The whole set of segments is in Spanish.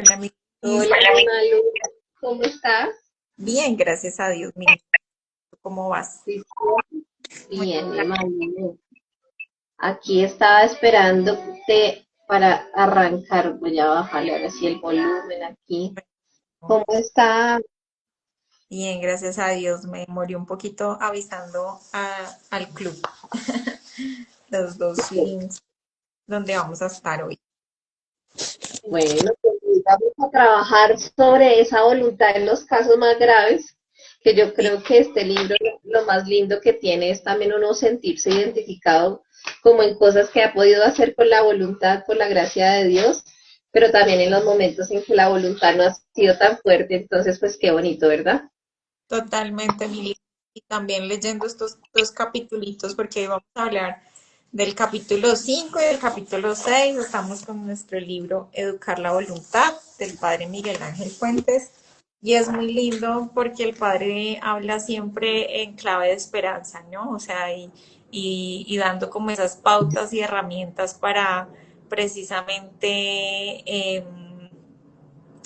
Hola, mi Liz. Hola, Malu, ¿cómo estás? Bien, gracias a Dios, mi Liz. ¿Tú ¿Cómo vas? Sí, Muy bien, mi Malu. Aquí estaba esperándote para arrancar. Voy a bajarle ahora sí el volumen aquí. bueno. ¿Cómo está? Bien, gracias a Dios. Me morí un poquito avisando al club los dos links donde vamos a estar hoy. Bueno, pues hoy vamos a trabajar sobre esa voluntad en los casos más graves, que yo Sí, creo que este libro lo más lindo que tiene es también uno sentirse identificado como en cosas que ha podido hacer con la voluntad, por la gracia de Dios, pero también en los momentos en que la voluntad no ha sido tan fuerte, entonces pues qué bonito, ¿verdad? totalmente, mi Liz. Y también leyendo estos dos capitulitos, porque hoy vamos a hablar del capítulo 5 y del capítulo 6. Estamos con nuestro libro Educar la Voluntad del padre Miguel Ángel Fuentes. Y es muy lindo porque el padre habla siempre en clave de esperanza, ¿no? O sea, y dando como esas pautas y herramientas para precisamente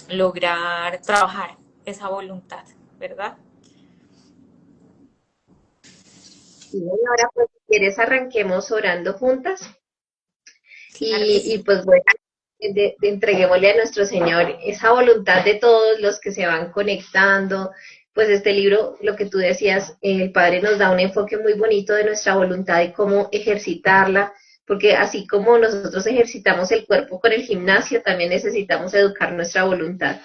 lograr trabajar esa voluntad, ¿verdad? Y bueno, ahora pues si quieres arranquemos orando juntas Claro que y sí. pues bueno, entreguémosle a nuestro Señor esa voluntad de todos los que se van conectando. Pues este libro, lo que tú decías, el Padre nos da un enfoque muy bonito de nuestra voluntad y cómo ejercitarla, porque así como nosotros ejercitamos el cuerpo con el gimnasio, también necesitamos educar nuestra voluntad.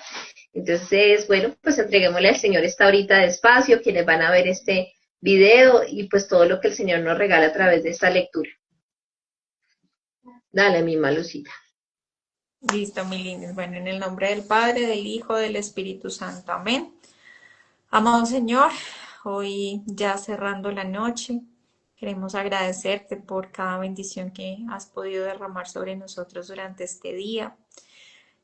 Entonces, bueno, pues entreguémosle al Señor esta horita de espacio, quienes van a ver este video y pues todo lo que el Señor nos regala a través de esta lectura. Dale, mi Malucita. Listo, mi linda. Bueno, en el nombre del Padre, del Hijo, del Espíritu Santo. Amén. Amado Señor, hoy ya cerrando la noche, queremos agradecerte por cada bendición que has podido derramar sobre nosotros durante este día.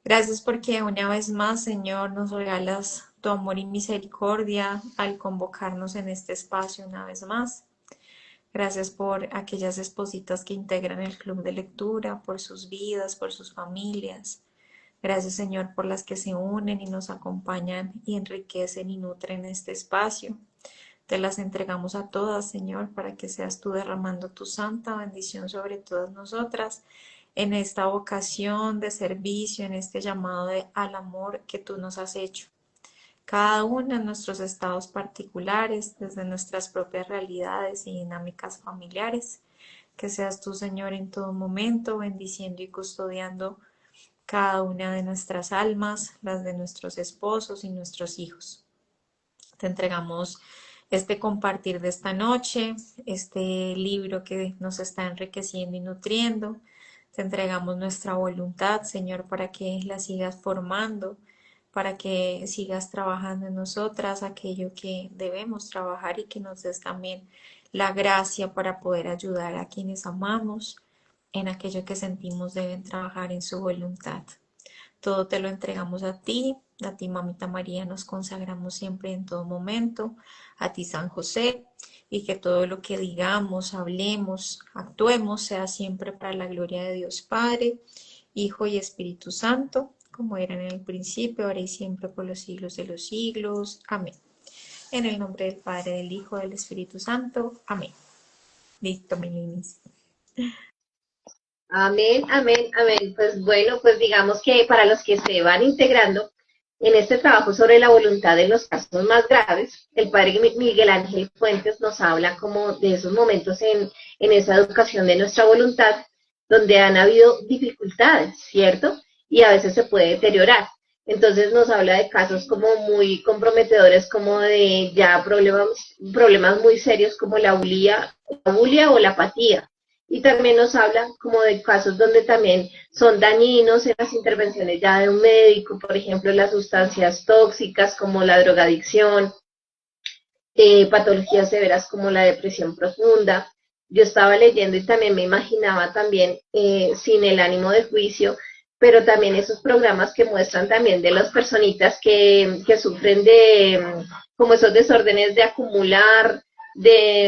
Gracias porque una vez más, Señor, nos regalas tu amor y misericordia al convocarnos en este espacio una vez más. Gracias por aquellas espositas que integran el club de lectura, por sus vidas, por sus familias. Gracias, Señor, por las que se unen y nos acompañan y enriquecen y nutren este espacio. Te las entregamos a todas, Señor, para que seas tú derramando tu santa bendición sobre todas nosotras en esta vocación de servicio, en este llamado al amor que tú nos has hecho. Cada una en nuestros estados particulares, desde nuestras propias realidades y dinámicas familiares. Que seas tú, Señor, en todo momento, bendiciendo y custodiando cada una de nuestras almas, las de nuestros esposos y nuestros hijos. Te entregamos este compartir de esta noche, este libro que nos está enriqueciendo y nutriendo. Te entregamos nuestra voluntad, Señor, para que la sigas formando, para que sigas trabajando en nosotras aquello que debemos trabajar y que nos des también la gracia para poder ayudar a quienes amamos en aquello que sentimos deben trabajar en su voluntad. Todo te lo entregamos a ti, Mamita María, nos consagramos siempre en todo momento, a ti, San José, y que todo lo que digamos, hablemos, actuemos sea siempre para la gloria de Dios Padre, Hijo y Espíritu Santo, como era en el principio, ahora y siempre por los siglos de los siglos. Amén. En el nombre del Padre, del Hijo, del Espíritu Santo. Amén. Listo, mi ninis. Amén, amén, amén. Pues bueno, pues digamos que para los que se van integrando en este trabajo sobre la voluntad en los casos más graves, el padre Miguel Ángel Fuentes nos habla como de esos momentos en esa educación de nuestra voluntad donde han habido dificultades, ¿cierto? Y a veces se puede deteriorar. Entonces nos habla de casos como muy comprometedores, como de ya problemas muy serios como la bulia o la apatía, y también nos habla como de casos donde también son dañinos en las intervenciones ya de un médico, por ejemplo, las sustancias tóxicas como la drogadicción, patologías severas como la depresión profunda. Yo estaba leyendo y también me imaginaba también, sin el ánimo de juicio, pero también esos programas que muestran también de las personitas que sufren de como esos desórdenes de acumular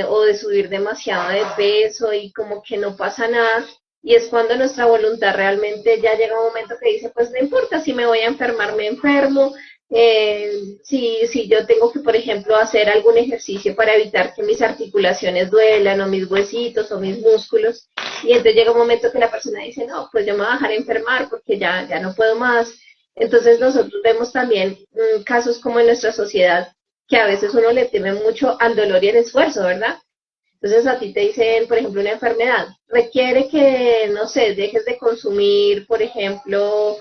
o de subir demasiado de peso y como que no pasa nada, Y es cuando nuestra voluntad realmente ya llega un momento que dice, pues no importa, si me voy a enfermar, me enfermo, si yo tengo que, por ejemplo, hacer algún ejercicio para evitar que mis articulaciones duelan o mis huesitos o mis músculos, y entonces llega un momento que la persona dice, no, pues yo me voy a dejar enfermar porque ya no puedo más. Entonces nosotros vemos también casos como en nuestra sociedad que a veces uno le teme mucho al dolor y al esfuerzo, ¿verdad? Entonces a ti te dicen, por ejemplo, una enfermedad requiere que, no sé, dejes de consumir, por ejemplo,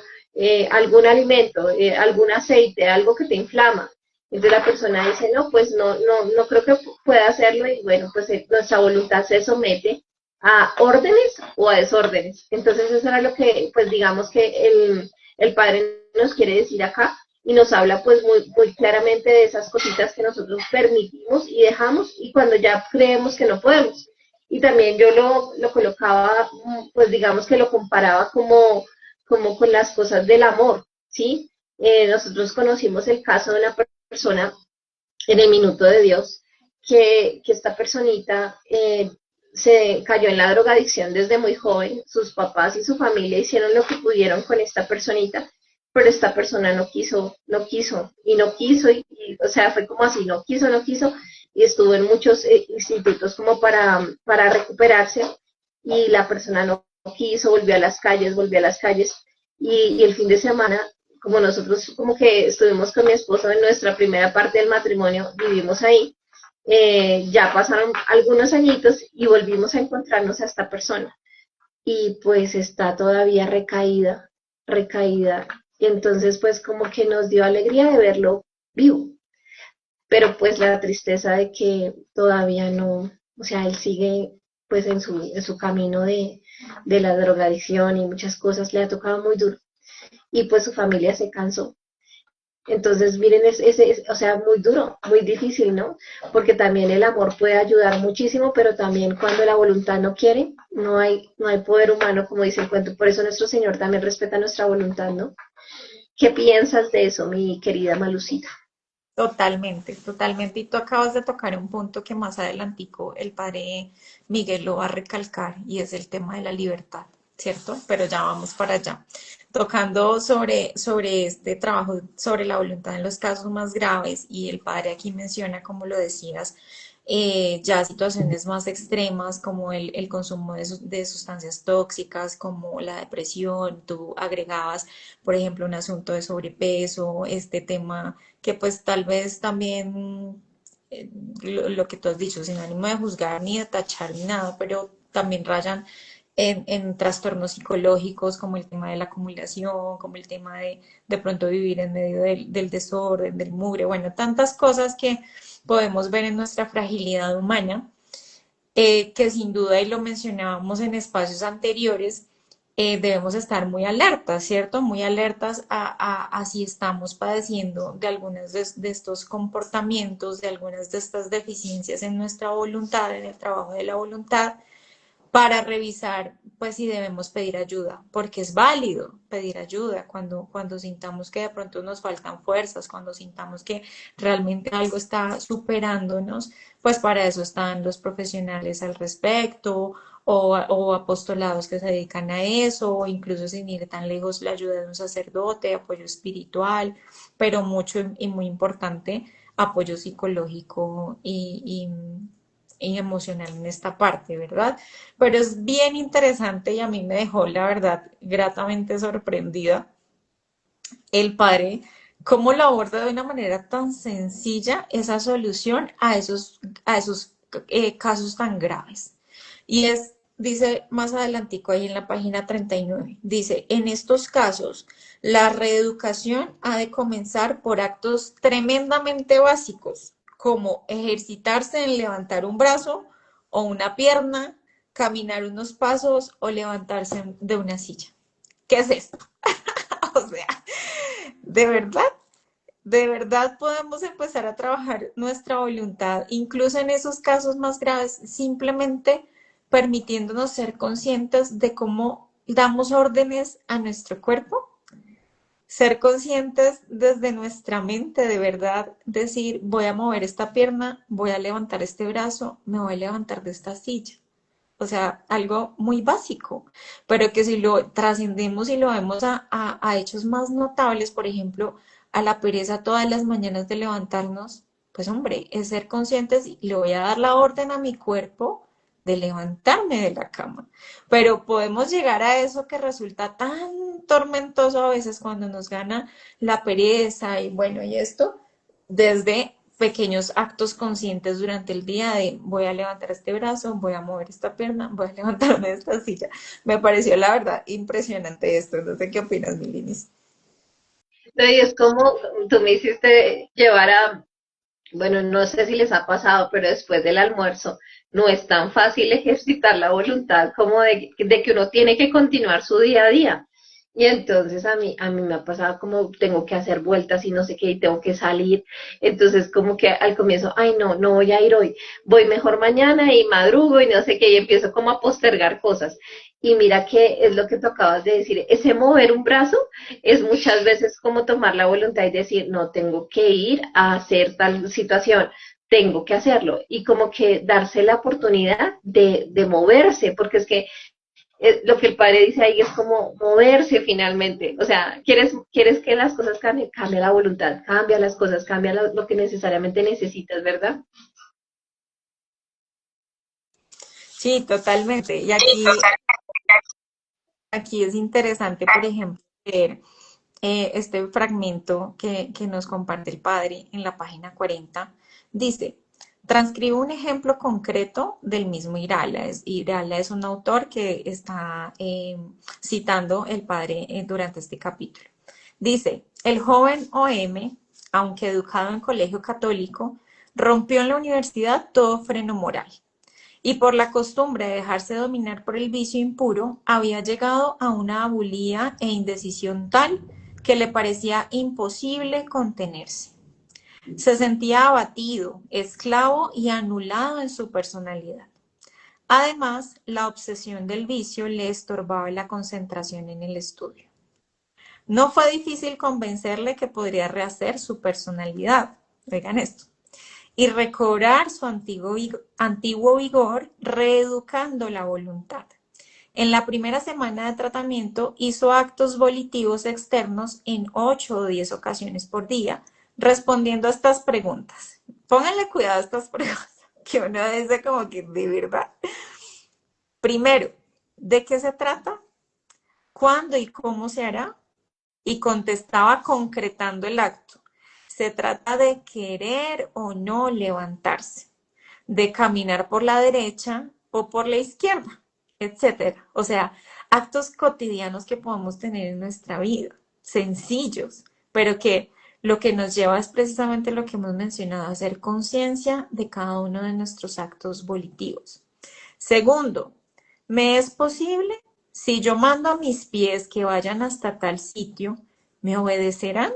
algún alimento, algún aceite, algo que te inflama. Entonces la persona dice, no, pues no creo que pueda hacerlo y bueno, pues nuestra voluntad se somete a órdenes o a desórdenes. Entonces eso era lo que, pues digamos que el Padre nos quiere decir acá, y nos habla pues muy claramente de esas cositas que nosotros permitimos y dejamos y cuando ya creemos que no podemos. Y también yo lo colocaba, pues digamos que lo comparaba como con las cosas del amor, ¿sí? Nosotros conocimos el caso de una persona en el Minuto de Dios, que esta personita se cayó en la drogadicción desde muy joven, sus papás y su familia hicieron lo que pudieron con esta personita, pero esta persona no quiso, o sea, fue como así, no quiso, y estuvo en muchos institutos como para recuperarse, y la persona no quiso, volvió a las calles, y el fin de semana, como nosotros como que estuvimos con mi esposo en nuestra primera parte del matrimonio, vivimos ahí, ya pasaron algunos añitos y volvimos a encontrarnos a esta persona y pues está todavía recaída. Y entonces pues como que nos dio alegría de verlo vivo, pero pues la tristeza de que todavía no, o sea, él sigue pues en su camino de la drogadicción y muchas cosas le ha tocado muy duro y pues su familia se cansó. Entonces, miren, o sea, muy duro, muy difícil, ¿no? Porque también el amor puede ayudar muchísimo, pero también cuando la voluntad no quiere, no hay poder humano, como dice el cuento. Por eso nuestro Señor también respeta nuestra voluntad, ¿no? ¿Qué piensas de eso, mi querida Malucita? Totalmente, totalmente. Y tú acabas de tocar un punto que más adelantico el padre Miguel lo va a recalcar y es el tema de la libertad, ¿cierto? Pero ya vamos para allá. Tocando sobre este trabajo, sobre la voluntad en los casos más graves y el padre aquí menciona, como lo decías, ya situaciones más extremas como el consumo de sustancias tóxicas, como la depresión, tú agregabas, por ejemplo, un asunto de sobrepeso, este tema que pues tal vez también lo que tú has dicho, sin ánimo de juzgar ni de tachar ni nada, pero también rayan en trastornos psicológicos como el tema de la acumulación, como el tema de pronto vivir en medio del desorden, del mugre, bueno, tantas cosas que podemos ver en nuestra fragilidad humana, que sin duda, y lo mencionábamos en espacios anteriores, debemos estar muy alertas, ¿cierto? Muy alertas a si estamos padeciendo de algunos de estos comportamientos, de algunas de estas deficiencias en nuestra voluntad, en el trabajo de la voluntad, para revisar, pues, si debemos pedir ayuda, porque es válido pedir ayuda cuando sintamos que de pronto nos faltan fuerzas, cuando sintamos que realmente algo está superándonos, pues para eso están los profesionales al respecto o apostolados que se dedican a eso, o incluso sin ir tan lejos, la ayuda de un sacerdote, apoyo espiritual, pero mucho y muy importante, apoyo psicológico y emocional en esta parte, ¿verdad? Pero es bien interesante y a mí me dejó, la verdad, gratamente sorprendida el padre cómo lo aborda de una manera tan sencilla esa solución a esos casos tan graves. Y es, dice más adelantico ahí en la página 39, dice, en estos casos, la reeducación ha de comenzar por actos tremendamente básicos, como ejercitarse en levantar un brazo o una pierna, caminar unos pasos o levantarse de una silla. ¿Qué es esto? O sea, de verdad podemos empezar a trabajar nuestra voluntad, incluso en esos casos más graves, simplemente permitiéndonos ser conscientes de cómo damos órdenes a nuestro cuerpo, ser conscientes desde nuestra mente, de verdad, decir, voy a mover esta pierna, voy a levantar este brazo, me voy a levantar de esta silla. O sea, algo muy básico, pero que si lo trascendemos y lo vemos a hechos más notables, por ejemplo, a la pereza todas las mañanas de levantarnos, pues hombre, es ser conscientes y le voy a dar la orden a mi cuerpo de levantarme de la cama. Pero podemos llegar a eso que resulta tan tormentoso a veces cuando nos gana la pereza y bueno, y esto, desde pequeños actos conscientes durante el día de voy a levantar este brazo, voy a mover esta pierna, voy a levantarme de esta silla. Me pareció la verdad impresionante esto. No sé qué opinas, Milinis. No, y es como tú me hiciste llevar a, bueno, no sé si les ha pasado, pero después del almuerzo no es tan fácil ejercitar la voluntad como de que uno tiene que continuar su día a día. Y entonces a mí me ha pasado como tengo que hacer vueltas y no sé qué, y tengo que salir. Entonces como que al comienzo, ay no, no voy a ir hoy, voy mejor mañana y madrugo y no sé qué, y empiezo como a postergar cosas. Y mira que es lo que tú acabas de decir, ese mover un brazo es muchas veces como tomar la voluntad y decir, no, tengo que ir a hacer tal situación, tengo que hacerlo. Y como que darse la oportunidad de moverse, porque es que lo que el padre dice ahí es como moverse finalmente. O sea, quieres que las cosas cambien, cambia la voluntad, cambia las cosas, cambia lo que necesariamente necesitas, ¿verdad? Sí, totalmente. Y aquí es interesante, por ejemplo, ver este fragmento que nos comparte el padre en la página 40. Dice, transcribe un ejemplo concreto del mismo Irala. Irala es un autor que está citando el padre durante este capítulo. Dice, el joven OM, aunque educado en colegio católico, rompió en la universidad todo freno moral y por la costumbre de dejarse dominar por el vicio impuro, había llegado a una abulía e indecisión tal que le parecía imposible contenerse. Se sentía abatido, esclavo y anulado en su personalidad. Además, la obsesión del vicio le estorbaba la concentración en el estudio. No fue difícil convencerle que podría rehacer su personalidad. Oigan esto y recobrar su antiguo vigor, reeducando la voluntad. En la primera semana de tratamiento hizo actos volitivos externos en 8 o 10 ocasiones por día, respondiendo a estas preguntas. Pónganle cuidado a estas preguntas, que uno dice como que de verdad. Primero, ¿de qué se trata? ¿Cuándo y cómo se hará? Y contestaba concretando el acto. Se trata de querer o no levantarse, de caminar por la derecha o por la izquierda, etcétera. O sea, actos cotidianos que podemos tener en nuestra vida, sencillos, pero que lo que nos lleva es precisamente lo que hemos mencionado, hacer conciencia de cada uno de nuestros actos volitivos. Segundo, ¿me es posible? Si yo mando a mis pies que vayan hasta tal sitio, ¿me obedecerán?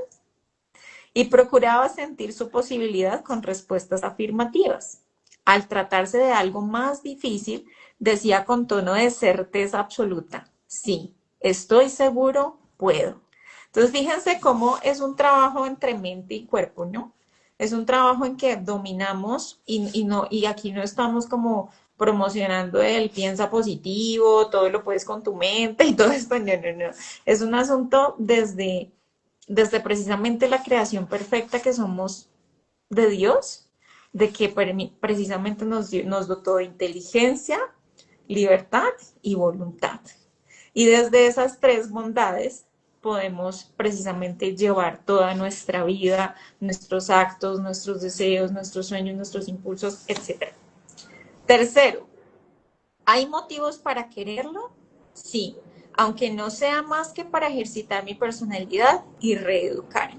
Y procuraba sentir su posibilidad con respuestas afirmativas. Al tratarse de algo más difícil, decía con tono de certeza absoluta, sí, estoy seguro, puedo. Entonces, fíjense cómo es un trabajo entre mente y cuerpo, ¿no? Es un trabajo en que dominamos no, y aquí no estamos como promocionando el piensa positivo, todo lo puedes con tu mente y todo esto, no, no, no. Es un asunto desde precisamente la creación perfecta que somos de Dios, de que precisamente nos dotó de inteligencia, libertad y voluntad. Y desde esas tres bondades podemos precisamente llevar toda nuestra vida, nuestros actos, nuestros deseos, nuestros sueños, nuestros impulsos, etc. Tercero, ¿hay motivos para quererlo? Sí, aunque no sea más que para ejercitar mi personalidad y reeducar.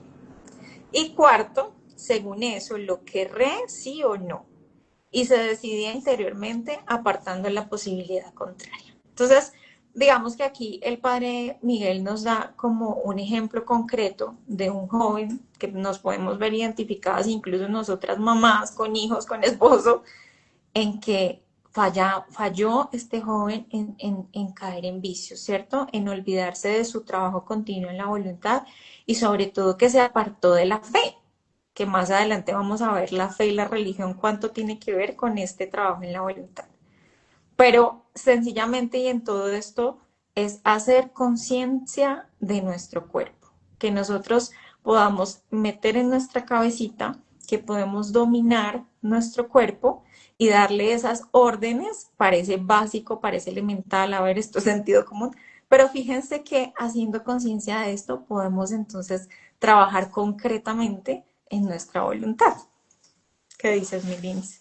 Y cuarto, según eso, lo querré sí o no. Y se decidía interiormente apartando la posibilidad contraria. Entonces, digamos que aquí el padre Miguel nos da como un ejemplo concreto de un joven que nos podemos ver identificadas, incluso nosotras mamás, con hijos, con esposo, en que falló este joven en caer en vicios, ¿cierto? En olvidarse de su trabajo continuo en la voluntad y sobre todo que se apartó de la fe, que más adelante vamos a ver la fe y la religión, cuánto tiene que ver con este trabajo en la voluntad. Pero sencillamente y en todo esto es hacer conciencia de nuestro cuerpo, que nosotros podamos meter en nuestra cabecita que podemos dominar nuestro cuerpo y darle esas órdenes, parece básico, parece elemental, a ver, esto es sentido común, pero fíjense que haciendo conciencia de esto podemos entonces trabajar concretamente en nuestra voluntad. ¿Qué dices, mi Lindsay?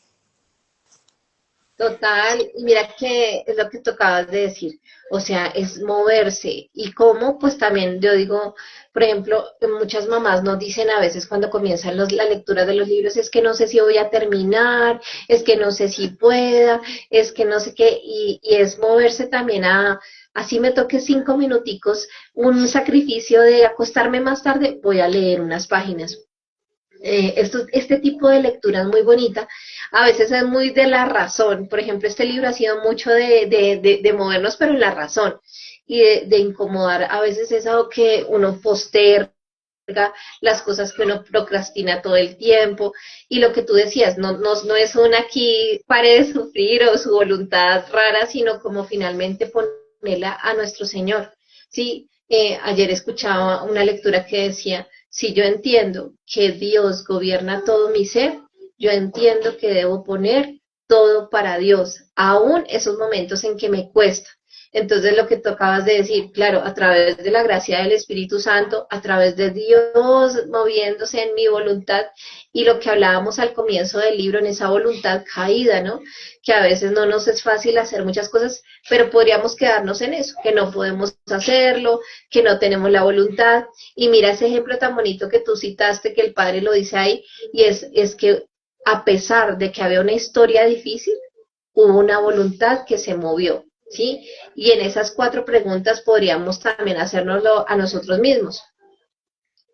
Total, y mira que es lo que tocabas de decir, o sea, es moverse. Y cómo, pues también yo digo, por ejemplo, muchas mamás nos dicen a veces cuando comienzan la lectura de los libros, es que no sé si voy a terminar, es que no sé si pueda, es que no sé qué, y es moverse también así me toque 5 minuticos, un sacrificio de acostarme más tarde, voy a leer unas páginas. Este tipo de lectura es muy bonita, a veces es muy de la razón, por ejemplo, este libro ha sido mucho de movernos, pero en la razón, y de incomodar, a veces es algo que uno posterga, las cosas que uno procrastina todo el tiempo, y lo que tú decías, no es una aquí pare de sufrir o su voluntad rara, sino como finalmente ponerla a nuestro Señor, ¿sí? Ayer escuchaba una lectura que decía, si yo entiendo que Dios gobierna todo mi ser, yo entiendo que debo poner todo para Dios, aún esos momentos en que me cuesta. Entonces lo que tú acabas de decir, claro, a través de la gracia del Espíritu Santo, a través de Dios moviéndose en mi voluntad y lo que hablábamos al comienzo del libro, en esa voluntad caída, ¿no? Que a veces no nos es fácil hacer muchas cosas, pero podríamos quedarnos en eso, que no podemos hacerlo, que no tenemos la voluntad. Y mira ese ejemplo tan bonito que tú citaste, que el padre lo dice ahí, y es que a pesar de que había una historia difícil, hubo una voluntad que se movió, ¿sí? Y en esas 4 preguntas podríamos también hacérnoslo a nosotros mismos.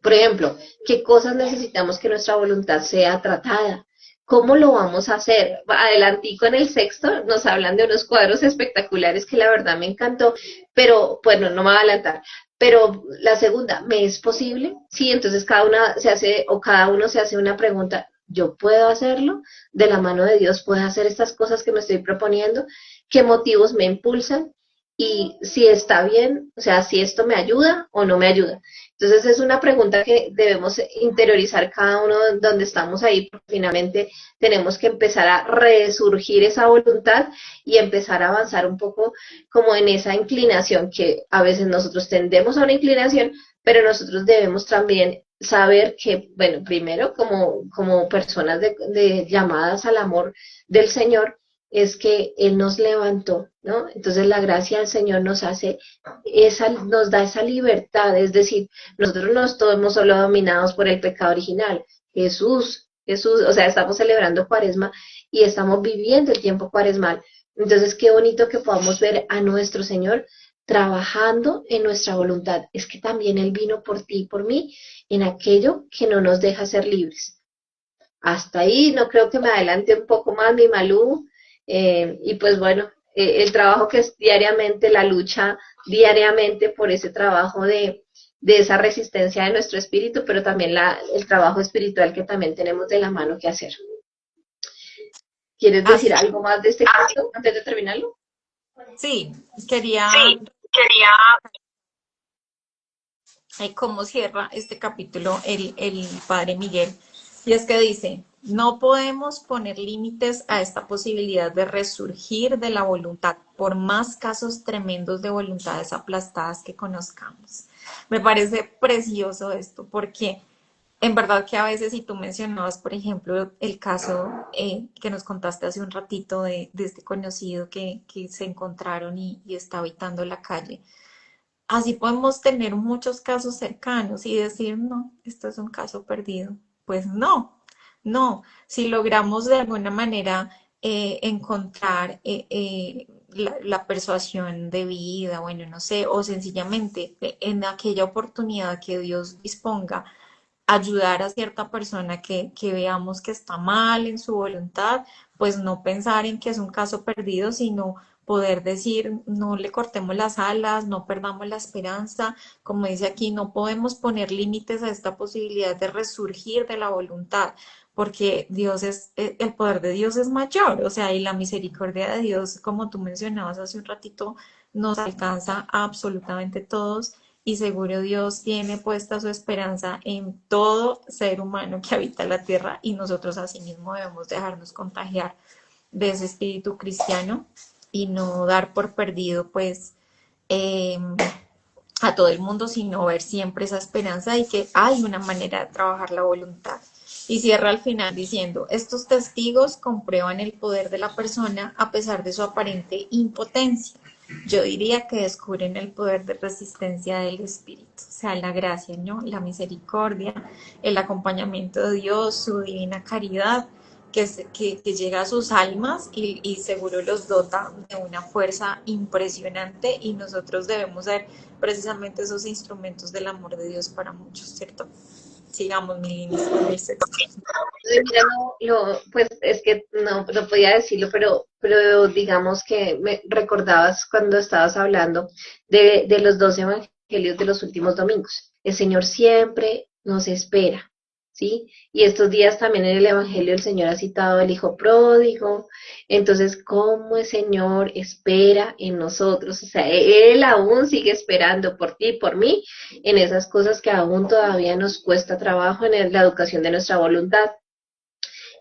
Por ejemplo, ¿qué cosas necesitamos que nuestra voluntad sea tratada? ¿Cómo lo vamos a hacer? Adelantico en el sexto, nos hablan de unos cuadros espectaculares que la verdad me encantó, pero bueno, no me voy a adelantar. Pero la segunda, ¿me es posible? Sí, entonces cada una se hace o cada uno se hace una pregunta. ¿Yo puedo hacerlo? ¿De la mano de Dios puedo hacer estas cosas que me estoy proponiendo? ¿Qué motivos me impulsan? Y si está bien, o sea, si esto me ayuda o no me ayuda. Entonces es una pregunta que debemos interiorizar cada uno donde estamos ahí, porque finalmente tenemos que empezar a resurgir esa voluntad y empezar a avanzar un poco como en esa inclinación que a veces nosotros tendemos a una inclinación, pero nosotros debemos también saber que, bueno, primero como personas de llamadas al amor del Señor, es que Él nos levantó, ¿no? Entonces la gracia del Señor nos da esa libertad, es decir, nosotros no estamos solo dominados por el pecado original. Jesús, o sea, estamos celebrando Cuaresma y estamos viviendo el tiempo cuaresmal. Entonces, qué bonito que podamos ver a nuestro Señor trabajando en nuestra voluntad. Es que también Él vino por ti y por mí en aquello que no nos deja ser libres. Hasta ahí, no creo que me adelante un poco más, mi Malú. Y pues bueno, el trabajo que es diariamente, la lucha diariamente por ese trabajo de esa resistencia de nuestro espíritu, pero también el trabajo espiritual que también tenemos de la mano que hacer. ¿Quieres decir Así, algo más de este caso antes de terminarlo? sí, quería Sí, quería. cómo cierra este capítulo el padre Miguel. Y es que dice, no podemos poner límites a esta posibilidad de resurgir de la voluntad, por más casos tremendos de voluntades aplastadas que conozcamos. Me parece precioso esto, porque en verdad que a veces, si tú mencionabas, por ejemplo, el caso que nos contaste hace un ratito de este conocido que se encontraron y está habitando la calle, así podemos tener muchos casos cercanos y decir, no, esto es un caso perdido. Pues no, no. Si logramos de alguna manera encontrar la persuasión de vida, bueno, no sé, o sencillamente en aquella oportunidad que Dios disponga, ayudar a cierta persona que veamos que está mal en su voluntad, pues no pensar en que es un caso perdido, sino poder decir, no le cortemos las alas, no perdamos la esperanza, como dice aquí, no podemos poner límites a esta posibilidad de resurgir de la voluntad, porque el poder de Dios es mayor, o sea, y la misericordia de Dios, como tú mencionabas hace un ratito, nos alcanza a absolutamente todos y seguro Dios tiene puesta su esperanza en todo ser humano que habita la tierra y nosotros asimismo debemos dejarnos contagiar de ese espíritu cristiano y no dar por perdido pues eh, a todo el mundo, sino ver siempre esa esperanza y que hay una manera de trabajar la voluntad. Y cierra al final diciendo, estos testigos comprueban el poder de la persona a pesar de su aparente impotencia. Yo diría que descubren el poder de resistencia del Espíritu, o sea, la gracia, ¿no? La misericordia, el acompañamiento de Dios, su divina caridad, que llega a sus almas y seguro los dota de una fuerza impresionante y nosotros debemos ser precisamente esos instrumentos del amor de Dios para muchos, ¿cierto? Sigamos, mi línea con el sexto. Mira, pues es que no podía decirlo, pero digamos que me recordabas cuando estabas hablando de los 12 evangelios de los últimos domingos. El Señor siempre nos espera, ¿sí? Y estos días también en el evangelio el Señor ha citado al Hijo Pródigo. Entonces, ¿cómo el Señor espera en nosotros? O sea, Él aún sigue esperando por ti y por mí en esas cosas que aún todavía nos cuesta trabajo en la educación de nuestra voluntad.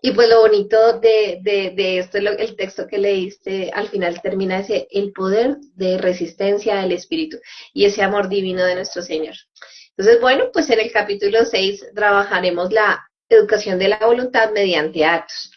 Y pues lo bonito de esto, el texto que leíste, al final termina ese, el poder de resistencia del Espíritu y ese amor divino de nuestro Señor. Entonces, bueno, pues en el capítulo 6 trabajaremos la educación de la voluntad mediante actos.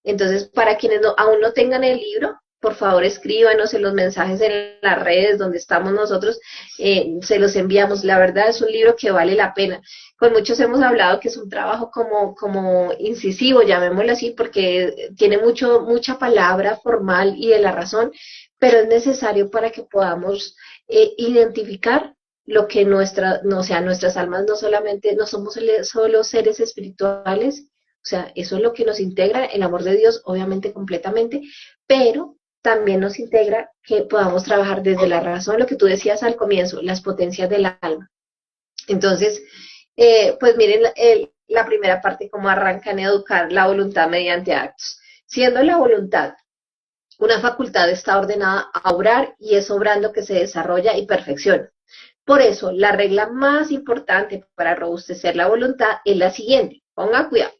Entonces, para quienes aún no tengan el libro, por favor escríbanos en los mensajes en las redes donde estamos nosotros, se los enviamos. La verdad es un libro que vale la pena. Con muchos hemos hablado que es un trabajo como incisivo, llamémoslo así, porque tiene mucha palabra formal y de la razón, pero es necesario para que podamos identificar lo que nuestras almas no somos solo seres espirituales, o sea, eso es lo que nos integra, el amor de Dios, obviamente completamente, pero también nos integra que podamos trabajar desde la razón, lo que tú decías al comienzo, las potencias del alma. Entonces, pues miren la primera parte, cómo arranca en educar la voluntad mediante actos. Siendo la voluntad una facultad, está ordenada a obrar y es obrando que se desarrolla y perfecciona. Por eso, la regla más importante para robustecer la voluntad es la siguiente. Ponga cuidado.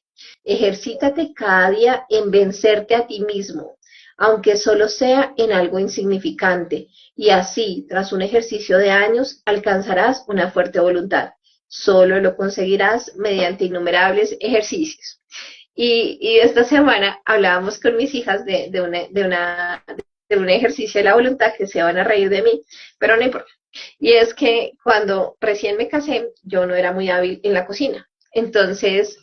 Ejercítate cada día en vencerte a ti mismo, aunque solo sea en algo insignificante, y así, tras un ejercicio de años, alcanzarás una fuerte voluntad. Solo lo conseguirás mediante innumerables ejercicios. Y esta semana hablábamos con mis hijas de un ejercicio de la voluntad que se van a reír de mí, pero no importa. Y es que cuando recién me casé, yo no era muy hábil en la cocina. Entonces,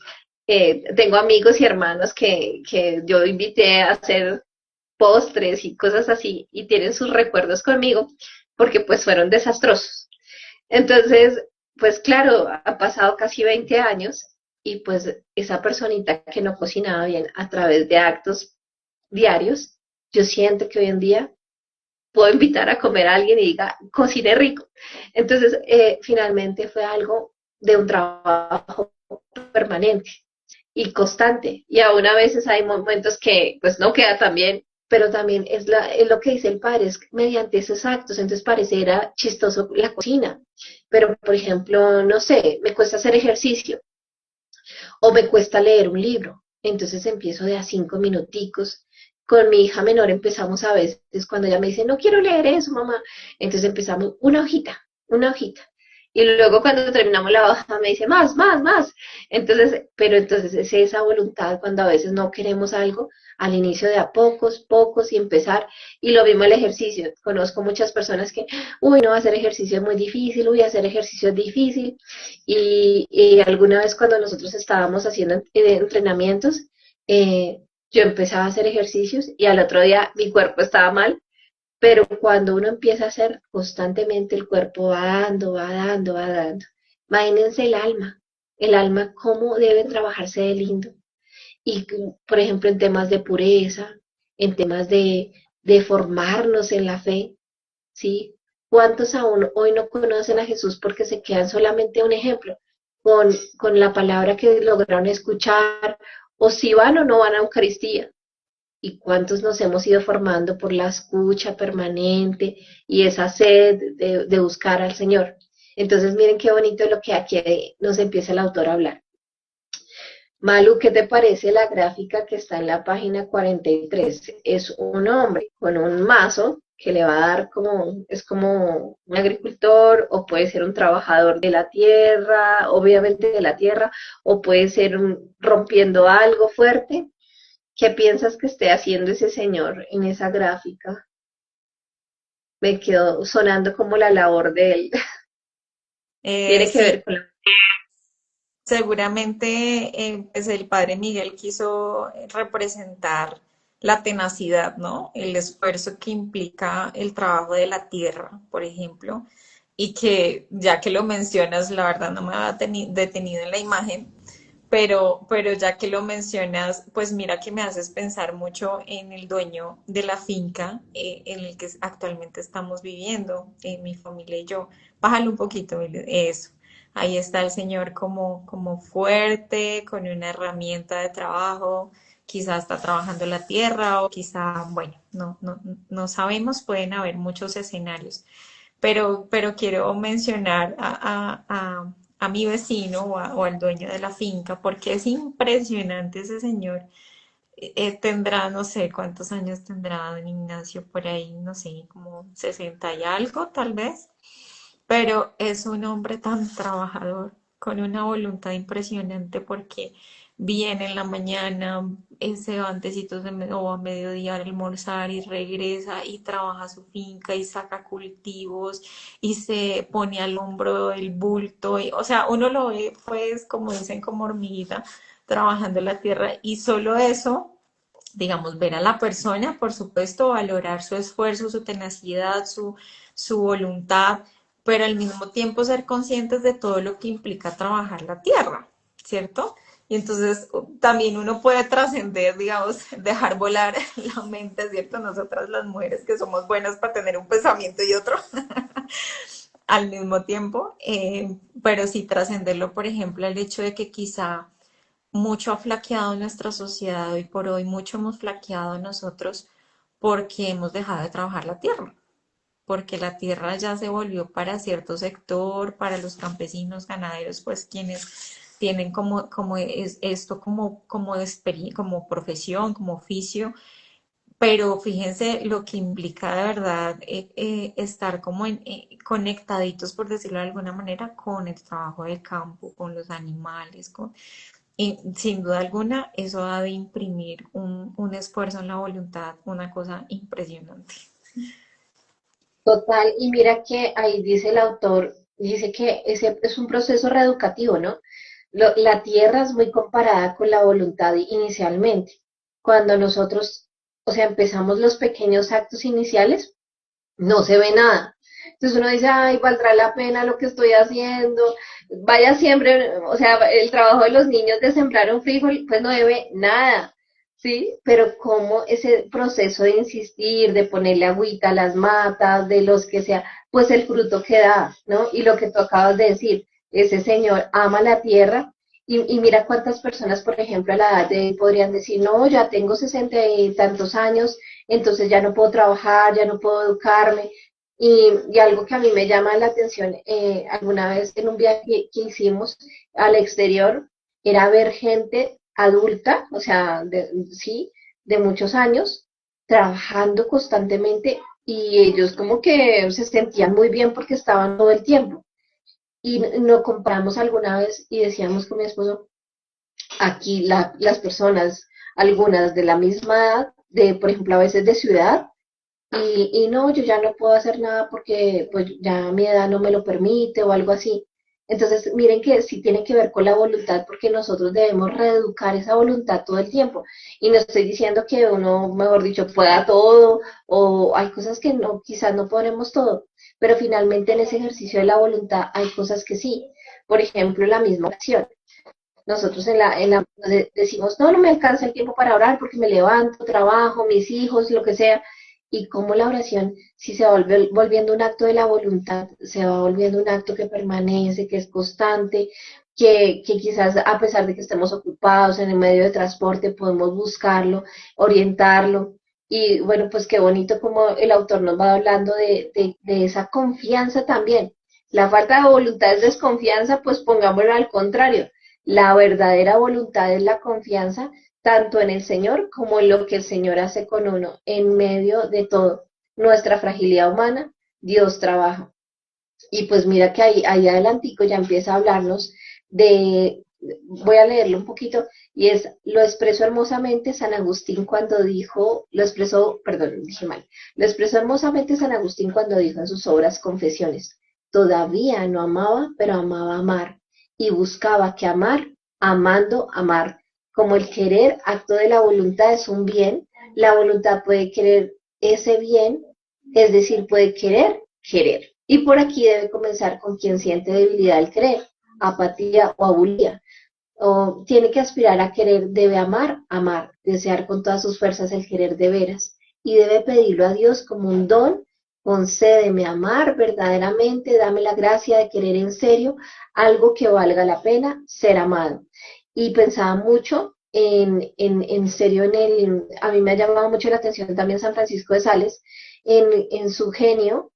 tengo amigos y hermanos que yo invité a hacer postres y cosas así y tienen sus recuerdos conmigo porque pues fueron desastrosos. Entonces, pues claro, ha pasado casi 20 años y pues esa personita que no cocinaba bien a través de actos diarios, yo siento que hoy en día puedo invitar a comer a alguien y diga, cocine rico. Entonces, finalmente fue algo de un trabajo permanente y constante. Y aún a veces hay momentos que pues no queda tan bien, pero también es lo que dice el padre, es mediante esos actos. Entonces pareciera chistoso la cocina, pero por ejemplo, no sé, me cuesta hacer ejercicio o me cuesta leer un libro. Entonces empiezo de a 5 minuticos. Con mi hija menor empezamos a veces cuando ella me dice, no quiero leer eso, mamá. Entonces empezamos una hojita, una hojita. Y luego cuando terminamos la hoja me dice, más, más, más. Entonces, pero entonces es esa voluntad cuando a veces no queremos algo, al inicio de a pocos, pocos y empezar. Y lo mismo el ejercicio. Conozco muchas personas que, uy, no, hacer ejercicio es muy difícil, uy, hacer ejercicio es difícil. Y alguna vez cuando nosotros estábamos haciendo entrenamientos, yo empezaba a hacer ejercicios y al otro día mi cuerpo estaba mal, pero cuando uno empieza a hacer constantemente, el cuerpo va dando, va dando, va dando. Imagínense el alma cómo debe trabajarse de lindo. Y, por ejemplo, en temas de pureza, en temas de formarnos en la fe, ¿sí? ¿Cuántos aún hoy no conocen a Jesús porque se quedan solamente un ejemplo con la palabra que lograron escuchar o si van o no van a Eucaristía. Y cuántos nos hemos ido formando por la escucha permanente y esa sed de buscar al Señor. Entonces, miren qué bonito lo que aquí nos empieza el autor a hablar. Malu, ¿qué te parece la gráfica que está en la página 43? Es un hombre con un mazo que le va a dar como, es como un agricultor o puede ser un trabajador de la tierra, obviamente de la tierra, o puede ser rompiendo algo fuerte. ¿Qué piensas que esté haciendo ese señor en esa gráfica? Me quedó sonando como la labor de él. Tiene que Sí, ver con la... seguramente pues el padre Miguel quiso representar la tenacidad, ¿no? El esfuerzo que implica el trabajo de la tierra, por ejemplo, y que ya que lo mencionas, la verdad no me había detenido en la imagen, pero ya que lo mencionas, pues mira que me haces pensar mucho en el dueño de la finca en el que actualmente estamos viviendo, mi familia y yo. Bájalo un poquito, eso. Ahí está el señor como fuerte, con una herramienta de trabajo, quizá está trabajando la tierra o quizá, bueno, no sabemos, pueden haber muchos escenarios, pero quiero mencionar a mi vecino o al dueño de la finca porque es impresionante ese señor. Tendrá, no sé cuántos años tendrá don Ignacio por ahí, no sé, como 60 y algo tal vez, pero es un hombre tan trabajador, con una voluntad impresionante porque viene en la mañana, se va antecitos o a mediodía a almorzar y regresa y trabaja su finca y saca cultivos y se pone al hombro el bulto, o sea, uno lo ve pues como dicen como hormiguita trabajando la tierra y solo eso, digamos, ver a la persona, por supuesto, valorar su esfuerzo, su tenacidad, su voluntad, pero al mismo tiempo ser conscientes de todo lo que implica trabajar la tierra, ¿cierto? Y entonces también uno puede trascender, digamos, dejar volar la mente, ¿cierto? Nosotras las mujeres que somos buenas para tener un pensamiento y otro al mismo tiempo, pero sí trascenderlo, por ejemplo, al hecho de que quizá mucho ha flaqueado nuestra sociedad hoy por hoy, mucho hemos flaqueado nosotros porque hemos dejado de trabajar la tierra, porque la tierra ya se volvió para cierto sector, para los campesinos, ganaderos, pues quienes tienen como esto como profesión, como oficio, pero fíjense lo que implica de verdad estar como conectaditos, por decirlo de alguna manera, con el trabajo del campo, con los animales, y sin duda alguna, eso ha de imprimir un esfuerzo en la voluntad, una cosa impresionante. Total, y mira que ahí dice el autor, dice que ese es un proceso reeducativo, ¿no? La tierra es muy comparada con la voluntad inicialmente. Cuando nosotros, o sea, empezamos los pequeños actos iniciales, no se ve nada. Entonces uno dice, ay, valdrá la pena lo que estoy haciendo. Vaya siempre, o sea, el trabajo de los niños de sembrar un frijol, pues no debe nada, ¿sí? Pero como ese proceso de insistir, de ponerle agüita a las matas, de los que sea, pues el fruto que da, ¿no? Y lo que tú acabas de decir, ese señor ama la tierra y mira cuántas personas, por ejemplo, a la edad de él podrían decir, no, ya tengo 60 y tantos años, entonces ya no puedo trabajar, ya no puedo educarme. Y algo que a mí me llama la atención, alguna vez en un viaje que hicimos al exterior, era ver gente adulta, o sea, sí, de muchos años, trabajando constantemente y ellos como que se sentían muy bien porque estaban todo el tiempo. Y nos comparamos alguna vez y decíamos con mi esposo, aquí las personas, algunas de la misma edad, de, por ejemplo, a veces de ciudad, y no, yo ya no puedo hacer nada porque pues ya mi edad no me lo permite o algo así. Entonces, miren que sí tiene que ver con la voluntad porque nosotros debemos reeducar esa voluntad todo el tiempo. Y no estoy diciendo que uno, mejor dicho, pueda todo o hay cosas que no, quizás no podremos todo, pero finalmente en ese ejercicio de la voluntad hay cosas que sí. Por ejemplo, la misma acción. Nosotros decimos, no, no me alcanza el tiempo para orar porque me levanto, trabajo, mis hijos, lo que sea. Y como la oración, si se va volviendo un acto de la voluntad, se va volviendo un acto que permanece, que es constante, que quizás a pesar de que estemos ocupados en el medio de transporte, podemos buscarlo, orientarlo. Y bueno, pues qué bonito como el autor nos va hablando de esa confianza también. La falta de voluntad es desconfianza, pues pongámoslo al contrario. La verdadera voluntad es la confianza tanto en el Señor como en lo que el Señor hace con uno en medio de todo. Nuestra fragilidad humana, Dios trabaja. Y pues mira que ahí adelantico ya empieza a hablarnos de, voy a leerlo un poquito, y es, lo expresó hermosamente San Agustín cuando dijo, lo expresó, perdón, dije mal, lo expresó hermosamente San Agustín cuando dijo en sus obras Confesiones, todavía no amaba, pero amaba amar, y buscaba que amar, amando amar. Como el querer, acto de la voluntad, es un bien, la voluntad puede querer ese bien, es decir, puede querer, querer. Y por aquí debe comenzar con quien siente debilidad al querer, apatía o abulía. O tiene que aspirar a querer, debe amar, amar, desear con todas sus fuerzas el querer de veras. Y debe pedirlo a Dios como un don, concédeme amar verdaderamente, dame la gracia de querer en serio algo que valga la pena ser amado. Y pensaba mucho en serio a mí me ha llamado mucho la atención también San Francisco de Sales, en su genio,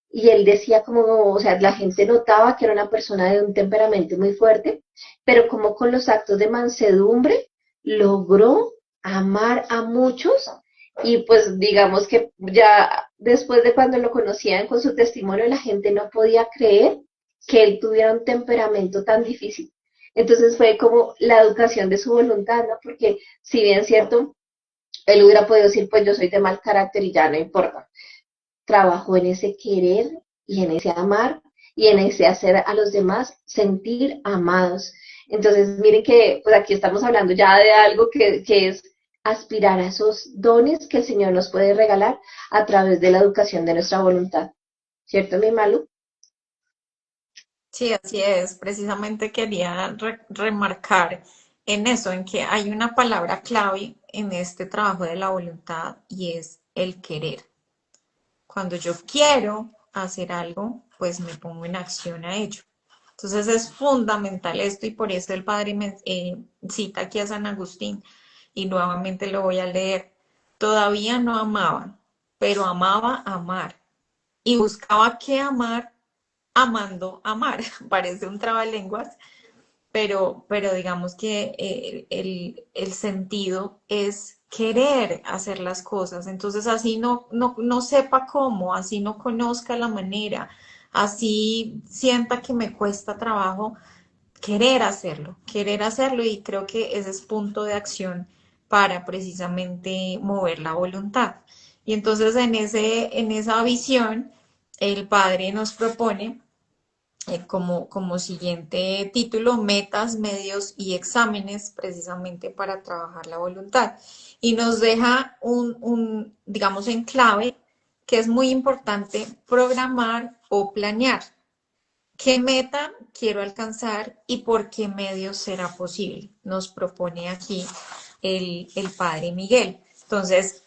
y él decía como, o sea, la gente notaba que era una persona de un temperamento muy fuerte, pero como con los actos de mansedumbre logró amar a muchos y pues digamos que ya después de cuando lo conocían con su testimonio, la gente no podía creer que él tuviera un temperamento tan difícil. Entonces fue como la educación de su voluntad, ¿no? Porque si bien es cierto, él hubiera podido decir, pues yo soy de mal carácter y ya no importa, trabajó en ese querer y en ese amar y en ese hacer a los demás sentir amados. Entonces, miren que pues aquí estamos hablando ya de algo que es aspirar a esos dones que el Señor nos puede regalar a través de la educación de nuestra voluntad. ¿Cierto, mi Malu? Sí, así es. Precisamente quería remarcar en eso, en que hay una palabra clave en este trabajo de la voluntad y es el querer. Cuando yo quiero hacer algo, pues me pongo en acción a ello. Entonces es fundamental esto y por eso el padre cita aquí a San Agustín y nuevamente lo voy a leer. Todavía no amaba, pero amaba amar y buscaba qué amar amando amar. Parece un trabalenguas, pero digamos que el sentido es querer hacer las cosas. Entonces, así no sepa cómo, así no conozca la manera, así sienta que me cuesta trabajo, querer hacerlo y creo que ese es punto de acción para precisamente mover la voluntad. Y entonces en esa visión, el Padre nos propone como siguiente título, metas, medios y exámenes, precisamente para trabajar la voluntad. Y nos deja digamos, en clave que es muy importante programar o planear. ¿Qué meta quiero alcanzar y por qué medios será posible? Nos propone aquí el padre Miguel. Entonces,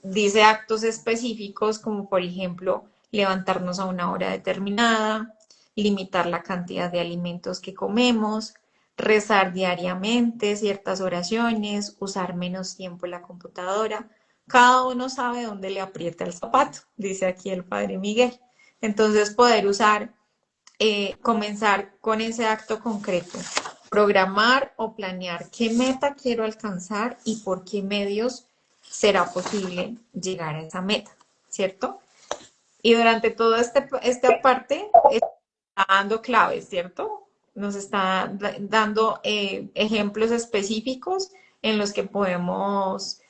dice actos específicos como por ejemplo levantarnos a una hora determinada, limitar la cantidad de alimentos que comemos, rezar diariamente ciertas oraciones, usar menos tiempo en la computadora. Cada uno sabe dónde le aprieta el zapato, dice aquí el padre Miguel. Entonces poder usar, comenzar con ese acto concreto, programar o planear qué meta quiero alcanzar y por qué medios será posible llegar a esa meta, ¿cierto? Y durante toda esta parte está dando claves, ¿cierto? Nos está dando ejemplos específicos en los que podemos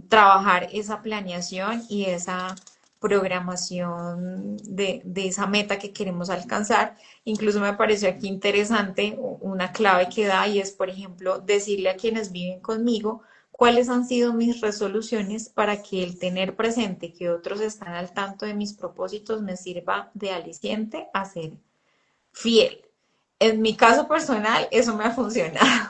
trabajar esa planeación y esa programación de esa meta que queremos alcanzar. Incluso me pareció aquí interesante una clave que da y es, por ejemplo, decirle a quienes viven conmigo cuáles han sido mis resoluciones para que el tener presente que otros están al tanto de mis propósitos me sirva de aliciente a ser fiel. En mi caso personal, eso me ha funcionado.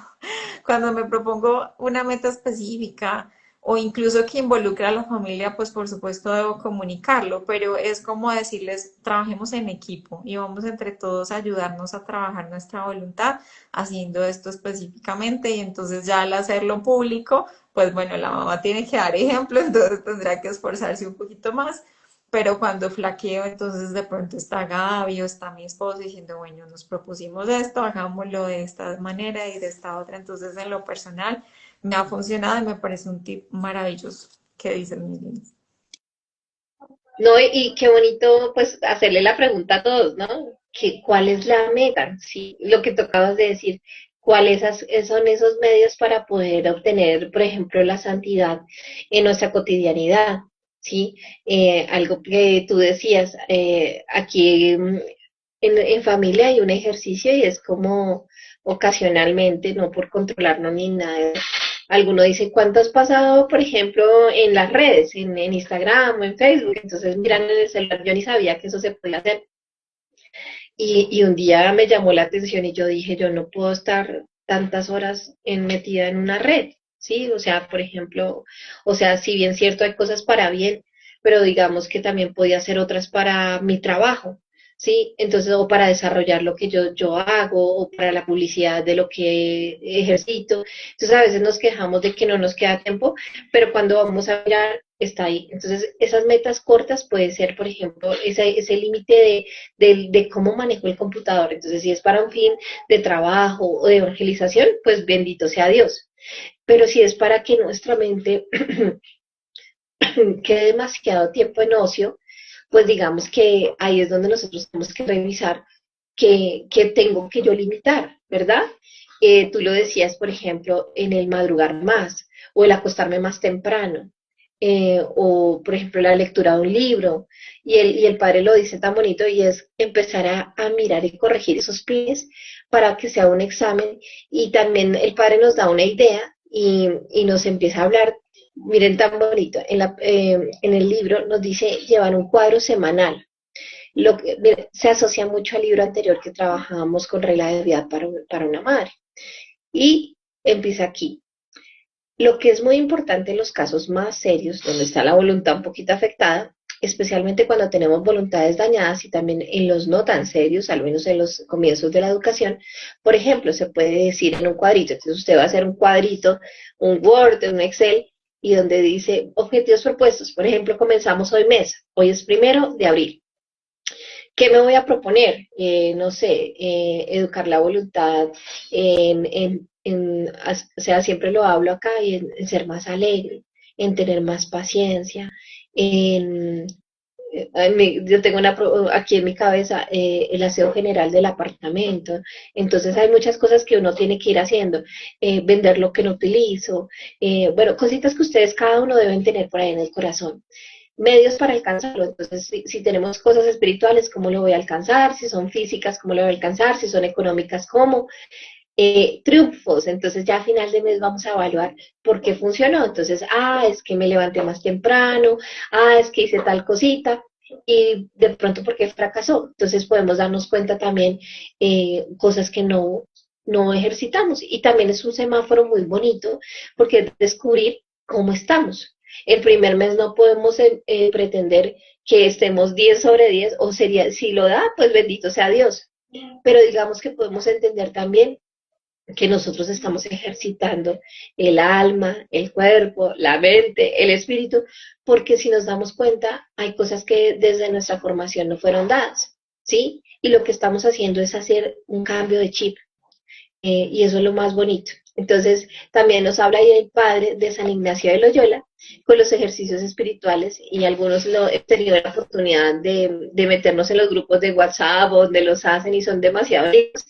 Cuando me propongo una meta específica, o incluso que involucra a la familia, pues por supuesto debo comunicarlo, pero es como decirles, trabajemos en equipo y vamos entre todos a ayudarnos a trabajar nuestra voluntad haciendo esto específicamente y entonces ya al hacerlo público, pues bueno, la mamá tiene que dar ejemplo, entonces tendrá que esforzarse un poquito más. Pero cuando flaqueo, entonces de pronto está Gaby o está mi esposo diciendo, bueno, nos propusimos esto, hagámoslo de esta manera y de esta otra. Entonces, en lo personal, me ha funcionado y me parece un tip maravilloso que dicen mis niños. No, y qué bonito pues hacerle la pregunta a todos, ¿no? ¿Cuál es la meta? Sí, lo que tú acabas de decir, son esos medios para poder obtener, por ejemplo, la santidad en nuestra cotidianidad, ¿sí? Algo que tú decías, aquí en familia hay un ejercicio y es como ocasionalmente, no por controlarnos ni nada. Alguno dice, ¿cuánto has pasado, por ejemplo, en las redes, en Instagram o en Facebook? Entonces miran en el celular, yo ni sabía que eso se podía hacer. Y un día me llamó la atención y yo dije, yo no puedo estar tantas horas metida en una red, ¿sí? O sea, por ejemplo, o sea, si bien cierto hay cosas para bien, pero digamos que también podía hacer otras para mi trabajo, ¿sí? Entonces, o para desarrollar lo que yo hago, o para la publicidad de lo que ejercito. Entonces, a veces nos quejamos de que no nos queda tiempo, pero cuando vamos a mirar, está ahí. Entonces, esas metas cortas puede ser, por ejemplo, ese límite de cómo manejo el computador. Entonces, si es para un fin de trabajo o de evangelización, pues bendito sea Dios. Pero si es para que nuestra mente quede demasiado tiempo en ocio, pues digamos que ahí es donde nosotros tenemos que revisar que tengo que yo limitar, ¿verdad? Tú lo decías, por ejemplo, en el madrugar más o el acostarme más temprano, o por ejemplo la lectura de un libro, y el padre lo dice tan bonito y es empezar a mirar y corregir esos pines para que sea un examen, y también el padre nos da una idea y nos empieza a hablar. Miren tan bonito, en el libro nos dice llevar un cuadro semanal. Se asocia mucho al libro anterior que trabajábamos con regla de vida para una madre. Y empieza aquí. Lo que es muy importante en los casos más serios, donde está la voluntad un poquito afectada, especialmente cuando tenemos voluntades dañadas y también en los no tan serios, al menos en los comienzos de la educación, por ejemplo, se puede decir en un cuadrito, entonces usted va a hacer un cuadrito, un Word, un Excel, y donde dice objetivos propuestos, por ejemplo, comenzamos hoy mes, hoy es 1 de abril. ¿Qué me voy a proponer? No sé, educar la voluntad, o sea, siempre lo hablo acá, y en ser más alegre, en tener más paciencia, en, yo tengo aquí en mi cabeza el aseo general del apartamento, entonces hay muchas cosas que uno tiene que ir haciendo, vender lo que no utilizo, bueno, cositas que ustedes cada uno deben tener por ahí en el corazón, medios para alcanzarlo. Entonces, si tenemos cosas espirituales, ¿cómo lo voy a alcanzar? Si son físicas, ¿cómo lo voy a alcanzar? Si son económicas, ¿cómo? Triunfos, entonces ya a final de mes vamos a evaluar por qué funcionó. Entonces, es que me levanté más temprano, es que hice tal cosita, y de pronto por qué fracasó. Entonces podemos darnos cuenta también cosas que no ejercitamos. Y también es un semáforo muy bonito porque es descubrir cómo estamos. El primer mes no podemos pretender que estemos 10 sobre 10, o sería, si lo da, pues bendito sea Dios. Pero digamos que podemos entender también que nosotros estamos ejercitando el alma, el cuerpo, la mente, el espíritu, porque si nos damos cuenta, hay cosas que desde nuestra formación no fueron dadas, ¿sí? Y lo que estamos haciendo es hacer un cambio de chip, y eso es lo más bonito. Entonces, también nos habla ahí el padre de San Ignacio de Loyola con los ejercicios espirituales, y algunos he tenido la oportunidad de meternos en los grupos de WhatsApp donde los hacen y son demasiado lindos,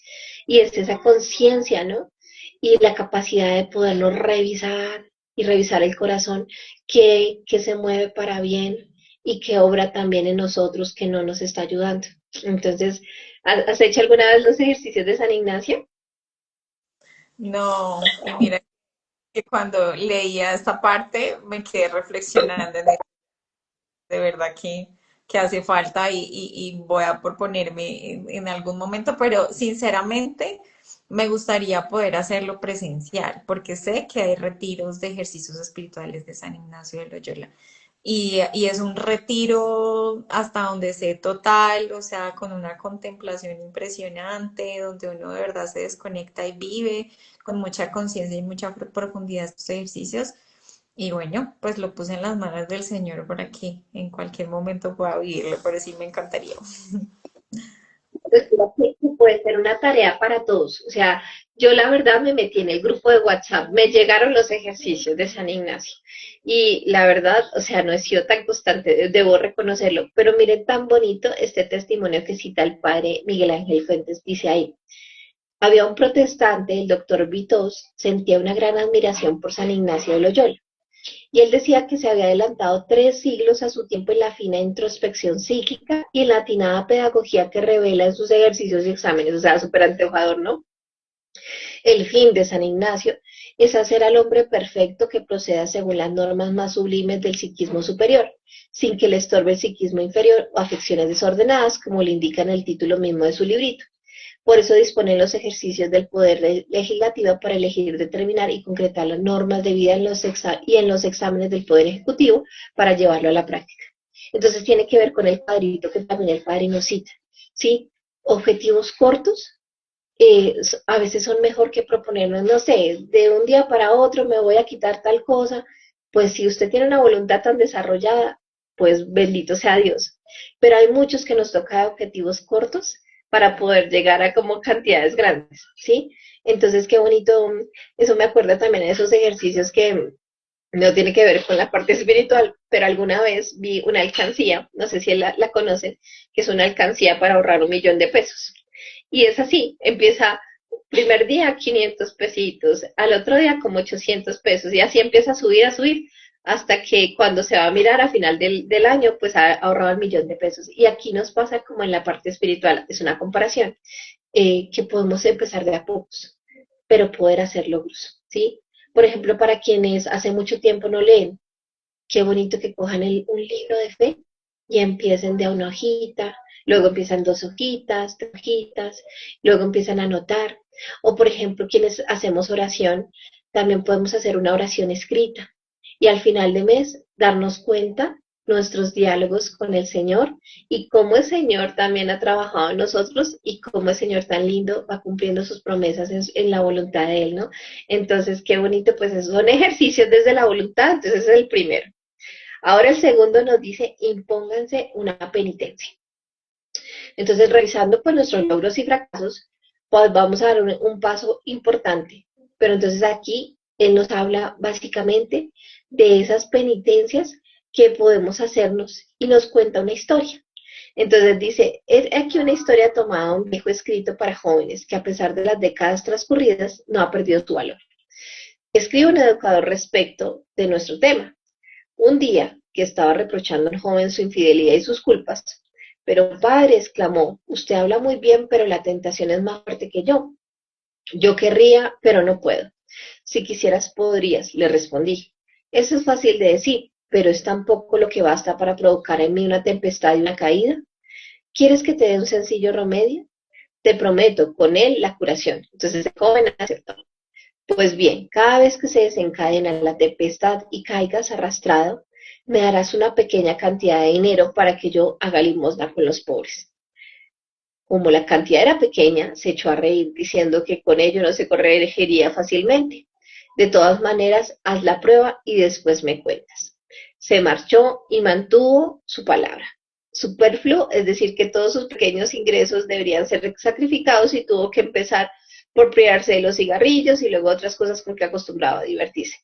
y es esa conciencia, ¿no? Y la capacidad de podernos revisar y revisar el corazón que se mueve para bien y que obra también en nosotros, que no nos está ayudando. Entonces, ¿has hecho alguna vez los ejercicios de San Ignacio? No, y mira que cuando leía esta parte me quedé reflexionando en esto, de verdad que hace falta y voy a proponerme en algún momento, pero sinceramente me gustaría poder hacerlo presencial, porque sé que hay retiros de ejercicios espirituales de San Ignacio de Loyola. Y es un retiro hasta donde sé total, o sea, con una contemplación impresionante, donde uno de verdad se desconecta y vive con mucha conciencia y mucha profundidad estos ejercicios. Y bueno, pues lo puse en las manos del Señor para que en cualquier momento pueda vivirlo, pero sí me encantaría. Pues creo que puede ser una tarea para todos. O sea, yo la verdad me metí en el grupo de WhatsApp, me llegaron los ejercicios de San Ignacio y la verdad, o sea, no he sido tan constante, debo reconocerlo, pero miren tan bonito este testimonio que cita el padre Miguel Ángel Fuentes, dice ahí. Había un protestante, el doctor Vitos, sentía una gran admiración por San Ignacio de Loyola. Y él decía que se había adelantado 3 siglos a su tiempo en la fina introspección psíquica y en la atinada pedagogía que revela en sus ejercicios y exámenes, o sea, súper antojador, ¿no? El fin de San Ignacio es hacer al hombre perfecto que proceda según las normas más sublimes del psiquismo superior, sin que le estorbe el psiquismo inferior o afecciones desordenadas, como le indica en el título mismo de su librito. Por eso disponen los ejercicios del poder legislativo para elegir, determinar y concretar las normas de vida y en los exámenes del poder ejecutivo para llevarlo a la práctica. Entonces tiene que ver con el cuadrito que también el padre nos cita, ¿sí? Objetivos cortos, a veces son mejor que proponernos, no sé, de un día para otro me voy a quitar tal cosa. Pues si usted tiene una voluntad tan desarrollada, pues bendito sea Dios. Pero hay muchos que nos toca objetivos cortos para poder llegar a como cantidades grandes, ¿sí? Entonces, qué bonito, eso me acuerda también de esos ejercicios que no tiene que ver con la parte espiritual, pero alguna vez vi una alcancía, no sé si la conocen, que es una alcancía para ahorrar 1 millón de pesos. Y es así, empieza primer día 500 pesitos, al otro día como 800 pesos, y así empieza a subir, hasta que cuando se va a mirar a final del año, pues ha ahorrado 1 millón de pesos. Y aquí nos pasa como en la parte espiritual, es una comparación, que podemos empezar de a pocos, pero poder hacer logros, ¿sí? Por ejemplo, para quienes hace mucho tiempo no leen, qué bonito que cojan un libro de fe y empiecen de a una hojita, luego empiezan 2 hojitas, 3 hojitas, luego empiezan a anotar. O por ejemplo, quienes hacemos oración, también podemos hacer una oración escrita y al final de mes darnos cuenta nuestros diálogos con el Señor y cómo el Señor también ha trabajado en nosotros y cómo el Señor tan lindo va cumpliendo sus promesas en la voluntad de Él, ¿no? Entonces, qué bonito, pues son ejercicios desde la voluntad, entonces ese es el primero. Ahora el segundo nos dice, impónganse una penitencia. Entonces, revisando pues nuestros logros y fracasos, pues vamos a dar un paso importante. Pero entonces aquí él nos habla básicamente de esas penitencias que podemos hacernos y nos cuenta una historia. Entonces dice, es aquí una historia tomada de un viejo escrito para jóvenes que a pesar de las décadas transcurridas no ha perdido su valor. Escribe un educador respecto de nuestro tema. Un día que estaba reprochando al joven su infidelidad y sus culpas, pero padre, exclamó, usted habla muy bien, pero la tentación es más fuerte que yo. Yo querría, pero no puedo. Si quisieras, podrías, le respondí. Eso es fácil de decir, pero es tan poco lo que basta para provocar en mí una tempestad y una caída. ¿Quieres que te dé un sencillo remedio? Te prometo, con él la curación. Entonces el joven aceptó. Pues bien, cada vez que se desencadena la tempestad y caigas arrastrado, me darás una pequeña cantidad de dinero para que yo haga limosna con los pobres. Como la cantidad era pequeña, se echó a reír diciendo que con ello no se corregiría fácilmente. De todas maneras, haz la prueba y después me cuentas. Se marchó y mantuvo su palabra. Superfluo, es decir, que todos sus pequeños ingresos deberían ser sacrificados y tuvo que empezar por privarse de los cigarrillos y luego otras cosas con que acostumbraba a divertirse.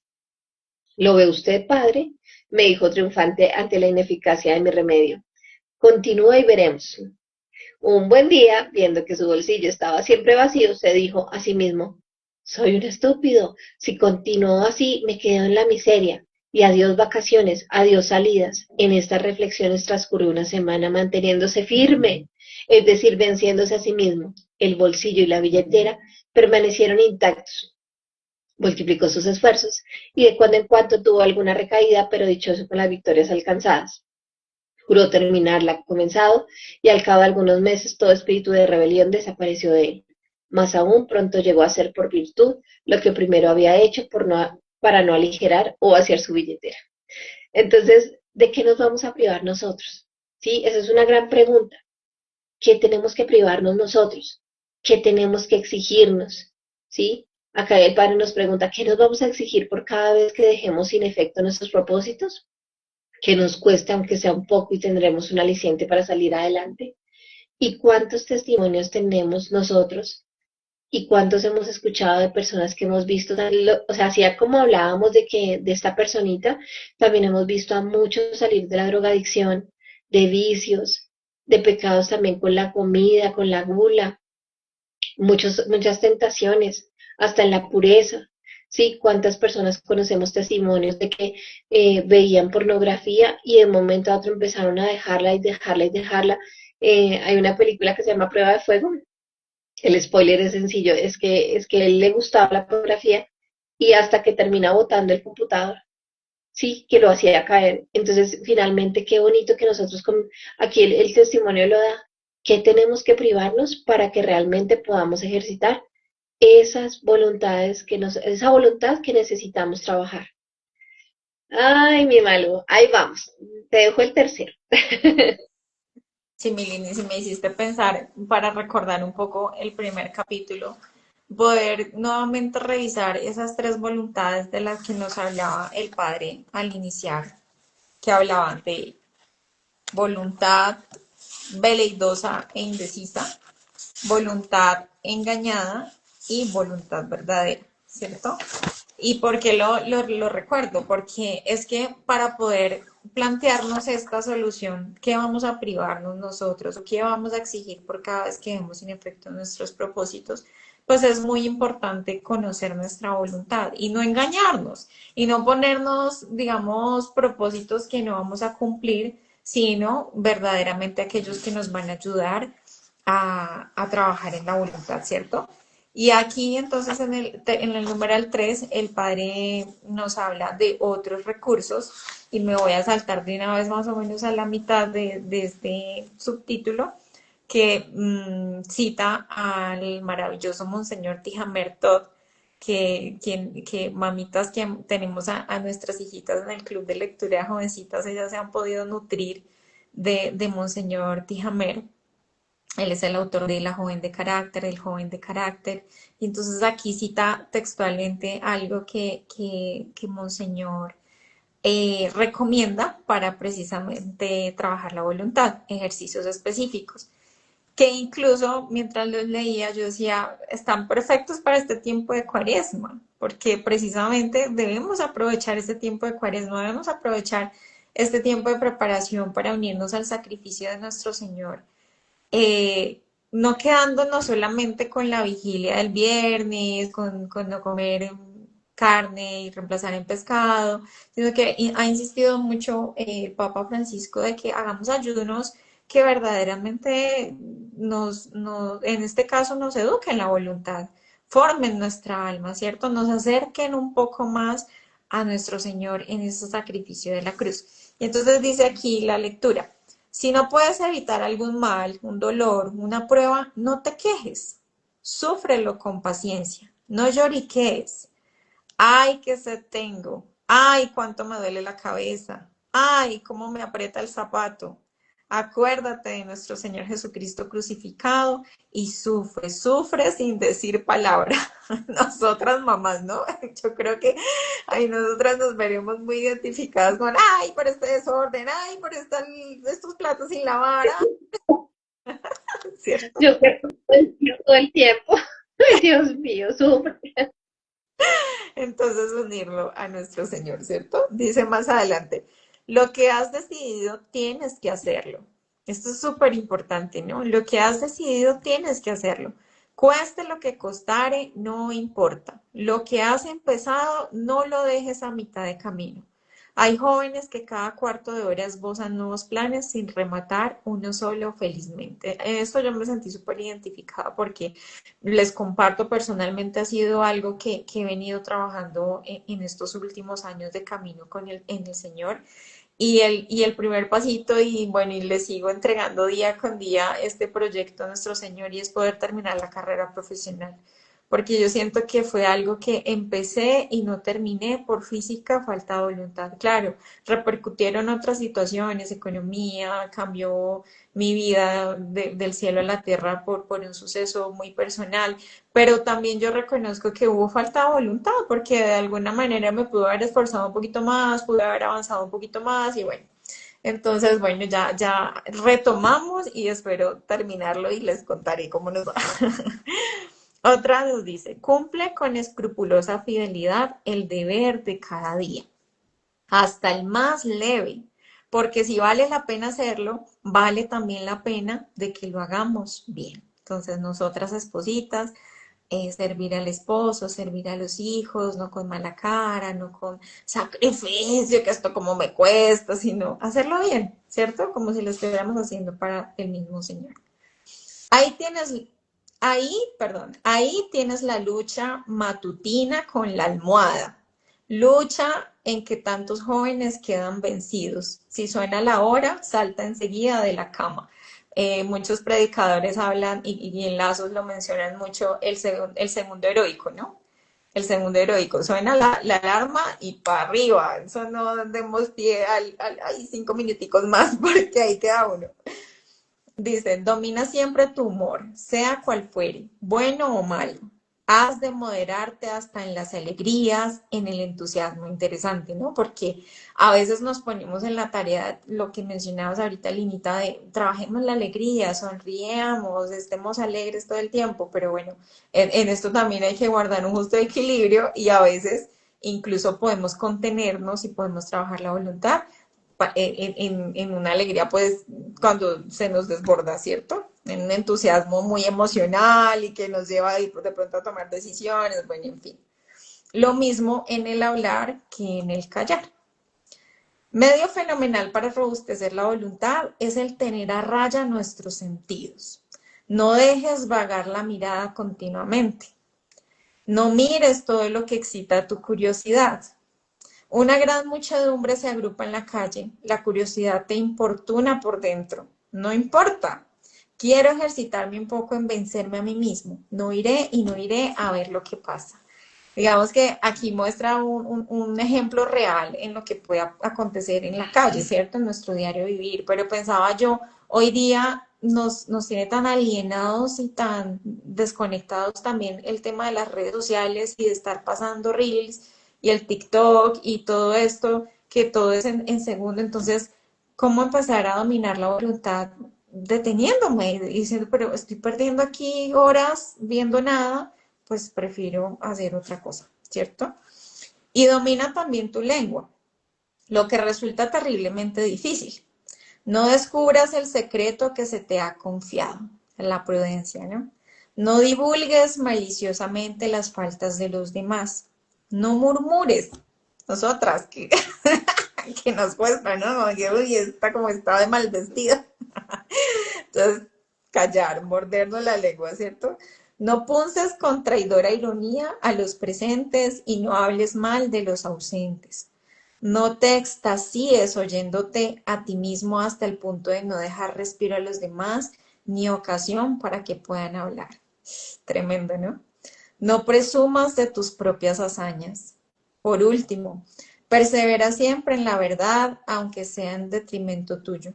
¿Lo ve usted, padre? Me dijo triunfante ante la ineficacia de mi remedio. Continúa y veremos. Un buen día, viendo que su bolsillo estaba siempre vacío, se dijo a sí mismo, soy un estúpido. Si continúo así, me quedo en la miseria. Y adiós vacaciones, adiós salidas. En estas reflexiones transcurrió una semana manteniéndose firme, es decir, venciéndose a sí mismo. El bolsillo y la billetera permanecieron intactos. Multiplicó sus esfuerzos y de cuando en cuando tuvo alguna recaída, pero dichoso con las victorias alcanzadas. Juró terminar la comenzado y al cabo de algunos meses todo espíritu de rebelión desapareció de él. más aún pronto llegó a ser por virtud lo que primero había hecho para no aligerar o vaciar su billetera. Entonces, ¿de qué nos vamos a privar nosotros? Sí, esa es una gran pregunta. ¿Qué tenemos que privarnos nosotros? ¿Qué tenemos que exigirnos? ¿Sí? Acá el Padre nos pregunta, ¿qué nos vamos a exigir por cada vez que dejemos sin efecto nuestros propósitos? ¿Que nos cueste aunque sea un poco y tendremos un aliciente para salir adelante? ¿Y cuántos testimonios tenemos nosotros? ¿Y cuántos hemos escuchado de personas que hemos visto? O sea, así como hablábamos de esta personita, también hemos visto a muchos salir de la drogadicción, de vicios, de pecados también con la comida, con la gula, muchas tentaciones, hasta en la pureza. Sí, cuántas personas conocemos testimonios de que veían pornografía y de un momento a otro empezaron a dejarla y dejarla y dejarla. Hay una película que se llama Prueba de Fuego. El spoiler es sencillo, es que a él le gustaba la pornografía y hasta que termina botando el computador, sí, que lo hacía caer. Entonces, finalmente, qué bonito que nosotros, aquí el testimonio lo da, que tenemos que privarnos para que realmente podamos ejercitar esas voluntades esa voluntad que necesitamos trabajar. Ay, mi malo, ahí vamos. Te dejo el tercero. Sí, Milini, si me hiciste pensar para recordar un poco el primer capítulo, poder nuevamente revisar esas tres voluntades de las que nos hablaba el padre al iniciar, que hablaban de voluntad veleidosa e indecisa, voluntad engañada y voluntad verdadera, ¿cierto? ¿Y por qué lo recuerdo? Porque es que para poder plantearnos esta solución, ¿qué vamos a privarnos nosotros o qué vamos a exigir por cada vez que vemos sin efecto nuestros propósitos? Pues es muy importante conocer nuestra voluntad y no engañarnos y no ponernos, digamos, propósitos que no vamos a cumplir, sino verdaderamente aquellos que nos van a ayudar a trabajar en la voluntad, ¿cierto? Y aquí entonces en el numeral 3 el padre nos habla de otros recursos y me voy a saltar de una vez más o menos a la mitad de este subtítulo que cita al maravilloso Monseñor Tijamer Todd, que mamitas que tenemos a nuestras hijitas en el club de lectura de jovencitas, ellas se han podido nutrir de Monseñor Tijamer. Él es el autor de La joven de carácter, El joven de carácter. Y entonces aquí cita textualmente algo que Monseñor recomienda para precisamente trabajar la voluntad, ejercicios específicos, que incluso mientras los leía yo decía, están perfectos para este tiempo de cuaresma, porque precisamente debemos aprovechar este tiempo de cuaresma, debemos aprovechar este tiempo de preparación para unirnos al sacrificio de nuestro Señor, no quedándonos solamente con la vigilia del viernes, con no comer carne y reemplazar en pescado, sino que ha insistido mucho el Papa Francisco de que hagamos ayunos que verdaderamente en este caso nos eduquen la voluntad, formen nuestra alma, ¿cierto? Nos acerquen un poco más a nuestro Señor en ese sacrificio de la cruz. Y entonces dice aquí la lectura. Si no puedes evitar algún mal, un dolor, una prueba, no te quejes. Súfrelo con paciencia. No lloriquees. Ay, qué sed tengo. Ay, cuánto me duele la cabeza. Ay, cómo me aprieta el zapato. Acuérdate de nuestro Señor Jesucristo crucificado y sufre, sufre sin decir palabra. Nosotras mamás, ¿no? Yo creo que ahí nosotras nos veremos muy identificadas con, ay, por este desorden, ay, por estos platos sin lavar, ¿cierto? Yo creo todo el tiempo. Ay, Dios mío, sufre. Entonces unirlo a nuestro Señor, ¿cierto? Dice más adelante, lo que has decidido tienes que hacerlo. Esto es súper importante, ¿no? Lo que has decidido tienes que hacerlo. Cueste lo que costare, no importa. Lo que has empezado, no lo dejes a mitad de camino. Hay jóvenes que cada cuarto de hora esbozan nuevos planes sin rematar uno solo felizmente. En esto yo me sentí súper identificada porque les comparto personalmente, ha sido algo que he venido trabajando en estos últimos años de camino en el Señor. y el primer pasito, y bueno, y le sigo entregando día con día este proyecto a nuestro Señor y es poder terminar la carrera profesional. Porque yo siento que fue algo que empecé y no terminé por física falta de voluntad. Claro, repercutieron otras situaciones, economía, cambió mi vida del cielo a la tierra por un suceso muy personal, pero también yo reconozco que hubo falta de voluntad, porque de alguna manera me pude haber esforzado un poquito más, pude haber avanzado un poquito más y bueno. Entonces, bueno, ya retomamos y espero terminarlo y les contaré cómo nos va. Otra nos dice, cumple con escrupulosa fidelidad el deber de cada día, hasta el más leve, porque si vale la pena hacerlo, vale también la pena de que lo hagamos bien. Entonces, nosotras espositas, servir al esposo, servir a los hijos, no con mala cara, no con sacrificio, que esto como me cuesta, sino hacerlo bien, ¿cierto? Como si lo estuviéramos haciendo para el mismo Señor. Ahí tienes, ahí tienes la lucha matutina con la almohada. Lucha en que tantos jóvenes quedan vencidos. Si suena la hora, salta enseguida de la cama. Muchos predicadores hablan y en Lazos lo mencionan mucho el segundo heroico, ¿no? El segundo heroico. Suena la alarma y para arriba. Eso no demos pie ay, 5 minuticos más porque ahí queda uno. Dice, domina siempre tu humor, sea cual fuere, bueno o malo. Has de moderarte hasta en las alegrías, en el entusiasmo. Interesante, ¿no? Porque a veces nos ponemos en la tarea, lo que mencionabas ahorita, Linita, de trabajemos la alegría, sonriemos, estemos alegres todo el tiempo, pero bueno, en esto también hay que guardar un justo equilibrio y a veces incluso podemos contenernos y podemos trabajar la voluntad en una alegría, pues, cuando se nos desborda, ¿cierto? En un entusiasmo muy emocional y que nos lleva de pronto a tomar decisiones, bueno, en fin. Lo mismo en el hablar que en el callar. Medio fenomenal para robustecer la voluntad es el tener a raya nuestros sentidos. No dejes vagar la mirada continuamente. No mires todo lo que excita tu curiosidad. Una gran muchedumbre se agrupa en la calle. La curiosidad te importuna por dentro. No importa. Quiero ejercitarme un poco en vencerme a mí mismo. No iré y no iré a ver lo que pasa. Digamos que aquí muestra un ejemplo real en lo que puede acontecer en la calle, ¿cierto? En nuestro diario vivir. Pero pensaba yo, hoy día nos tiene tan alienados y tan desconectados también el tema de las redes sociales y de estar pasando reels y el TikTok y todo esto, que todo es en segundo. Entonces, ¿cómo empezar a dominar la voluntad deteniéndome y diciendo, pero estoy perdiendo aquí horas viendo nada? Pues prefiero hacer otra cosa, ¿cierto? Y domina también tu lengua, lo que resulta terriblemente difícil. No descubras el secreto que se te ha confiado, la prudencia, ¿no? No divulgues maliciosamente las faltas de los demás. No murmures. Nosotras, que nos cuesta, ¿no? Que, uy, está como está de mal vestida. Entonces, callar, mordernos la lengua, ¿cierto? No punces con traidora ironía a los presentes y no hables mal de los ausentes. No te extasíes oyéndote a ti mismo hasta el punto de no dejar respiro a los demás ni ocasión para que puedan hablar. Tremendo, ¿no? No presumas de tus propias hazañas. Por último, persevera siempre en la verdad, aunque sea en detrimento tuyo.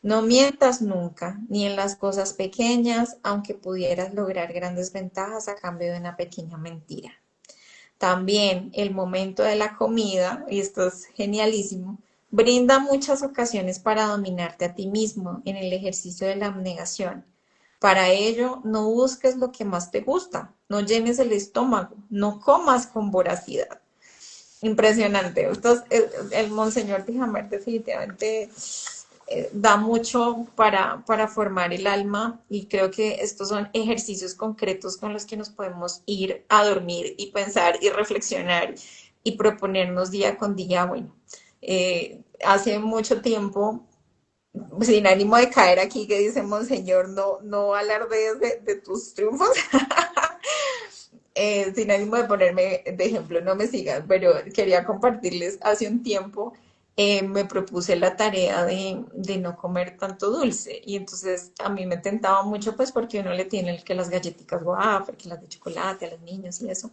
No mientas nunca, ni en las cosas pequeñas, aunque pudieras lograr grandes ventajas a cambio de una pequeña mentira. También el momento de la comida, y esto es genialísimo, brinda muchas ocasiones para dominarte a ti mismo en el ejercicio de la abnegación. Para ello, no busques lo que más te gusta, no llenes el estómago, no comas con voracidad. Impresionante. Entonces, el Monseñor Tijamer definitivamente da mucho para formar el alma y creo que estos son ejercicios concretos con los que nos podemos ir a dormir y pensar y reflexionar y proponernos día con día. Bueno, hace mucho tiempo, sin ánimo de caer aquí, que dice Monseñor, no alardees de tus triunfos. Sin ánimo de ponerme de ejemplo, no me sigan, pero quería compartirles hace un tiempo me propuse la tarea de no comer tanto dulce. Y entonces a mí me tentaba mucho, pues porque uno le tiene el que las galletitas guau, que las de chocolate a los niños y eso.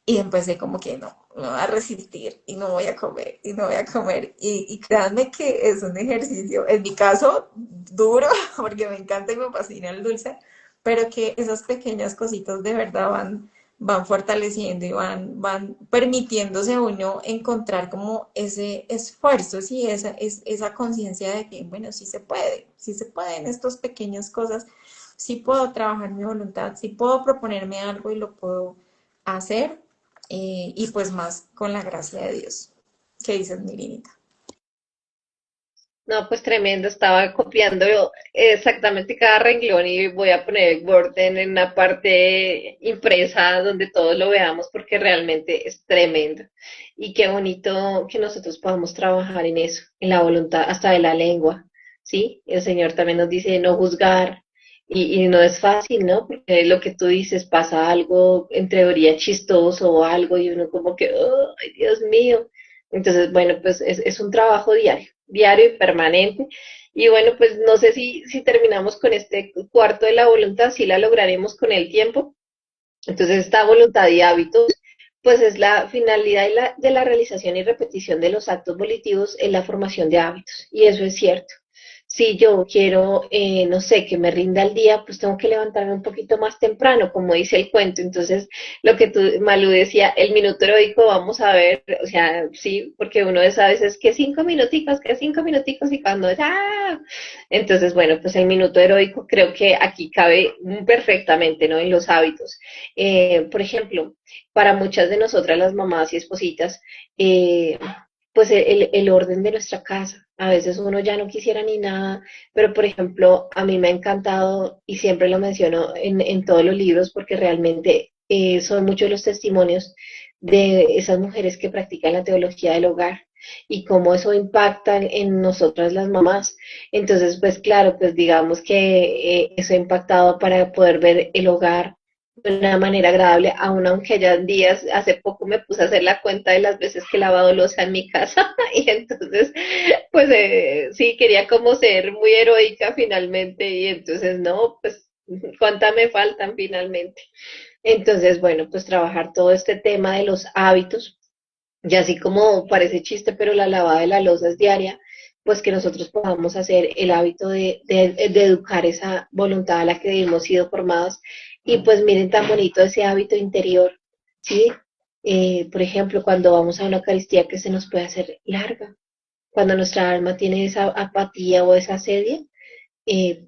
Y empecé como que no, me voy a resistir y no voy a comer y no voy a comer. Y créanme que es un ejercicio, en mi caso, duro, porque me encanta y me fascina el dulce, pero que esas pequeñas cositas de verdad van fortaleciendo y van permitiéndose uno encontrar como ese esfuerzo, sí, esa conciencia de que, bueno, sí se pueden estas pequeñas cosas, sí puedo trabajar mi voluntad, sí puedo proponerme algo y lo puedo hacer, y pues más con la gracia de Dios. ¿Qué dices, Mirinita? No, pues tremendo, estaba copiando exactamente cada renglón y voy a poner Word en una parte impresa donde todos lo veamos porque realmente es tremendo. Y qué bonito que nosotros podamos trabajar en eso, en la voluntad, hasta de la lengua, ¿sí? El Señor también nos dice no juzgar y no es fácil, ¿no? Porque lo que tú dices pasa algo en teoría chistoso o algo y uno como que, ¡ay, Dios mío! Entonces, bueno, pues es un trabajo diario y permanente. Y bueno, pues no sé si terminamos con este cuarto de la voluntad, si la lograremos con el tiempo. Entonces, esta voluntad y hábitos, pues es la finalidad de la realización y repetición de los actos volitivos en la formación de hábitos. Y eso es cierto. Si yo quiero, no sé, que me rinda el día, pues tengo que levantarme un poquito más temprano, como dice el cuento. Entonces, lo que tú, Malú, decía, el minuto heroico, vamos a ver, o sea, sí, porque uno de a veces que 5 minuticos, y cuando ya. Entonces, bueno, pues el minuto heroico creo que aquí cabe perfectamente, ¿no? En los hábitos. Por ejemplo, para muchas de nosotras, las mamás y espositas, eh, pues el orden de nuestra casa. A veces uno ya no quisiera ni nada, pero por ejemplo, a mí me ha encantado y siempre lo menciono en todos los libros porque realmente son muchos los testimonios de esas mujeres que practican la teología del hogar y cómo eso impacta en nosotras las mamás. Entonces, pues claro, pues digamos que eso ha impactado para poder ver el hogar de una manera agradable, aun aunque ya en días, hace poco me puse a hacer la cuenta de las veces que he lavado loza en mi casa y entonces, pues sí, quería como ser muy heroica finalmente y entonces no, pues cuántas me faltan finalmente. Entonces, bueno, pues trabajar todo este tema de los hábitos, y así como parece chiste, pero la lavada de la loza es diaria, pues que nosotros podamos hacer el hábito de educar esa voluntad a la que hemos sido formados. Y pues miren tan bonito ese hábito interior, ¿sí? Por ejemplo, cuando vamos a una Eucaristía que se nos puede hacer larga, cuando nuestra alma tiene esa apatía o esa sedia,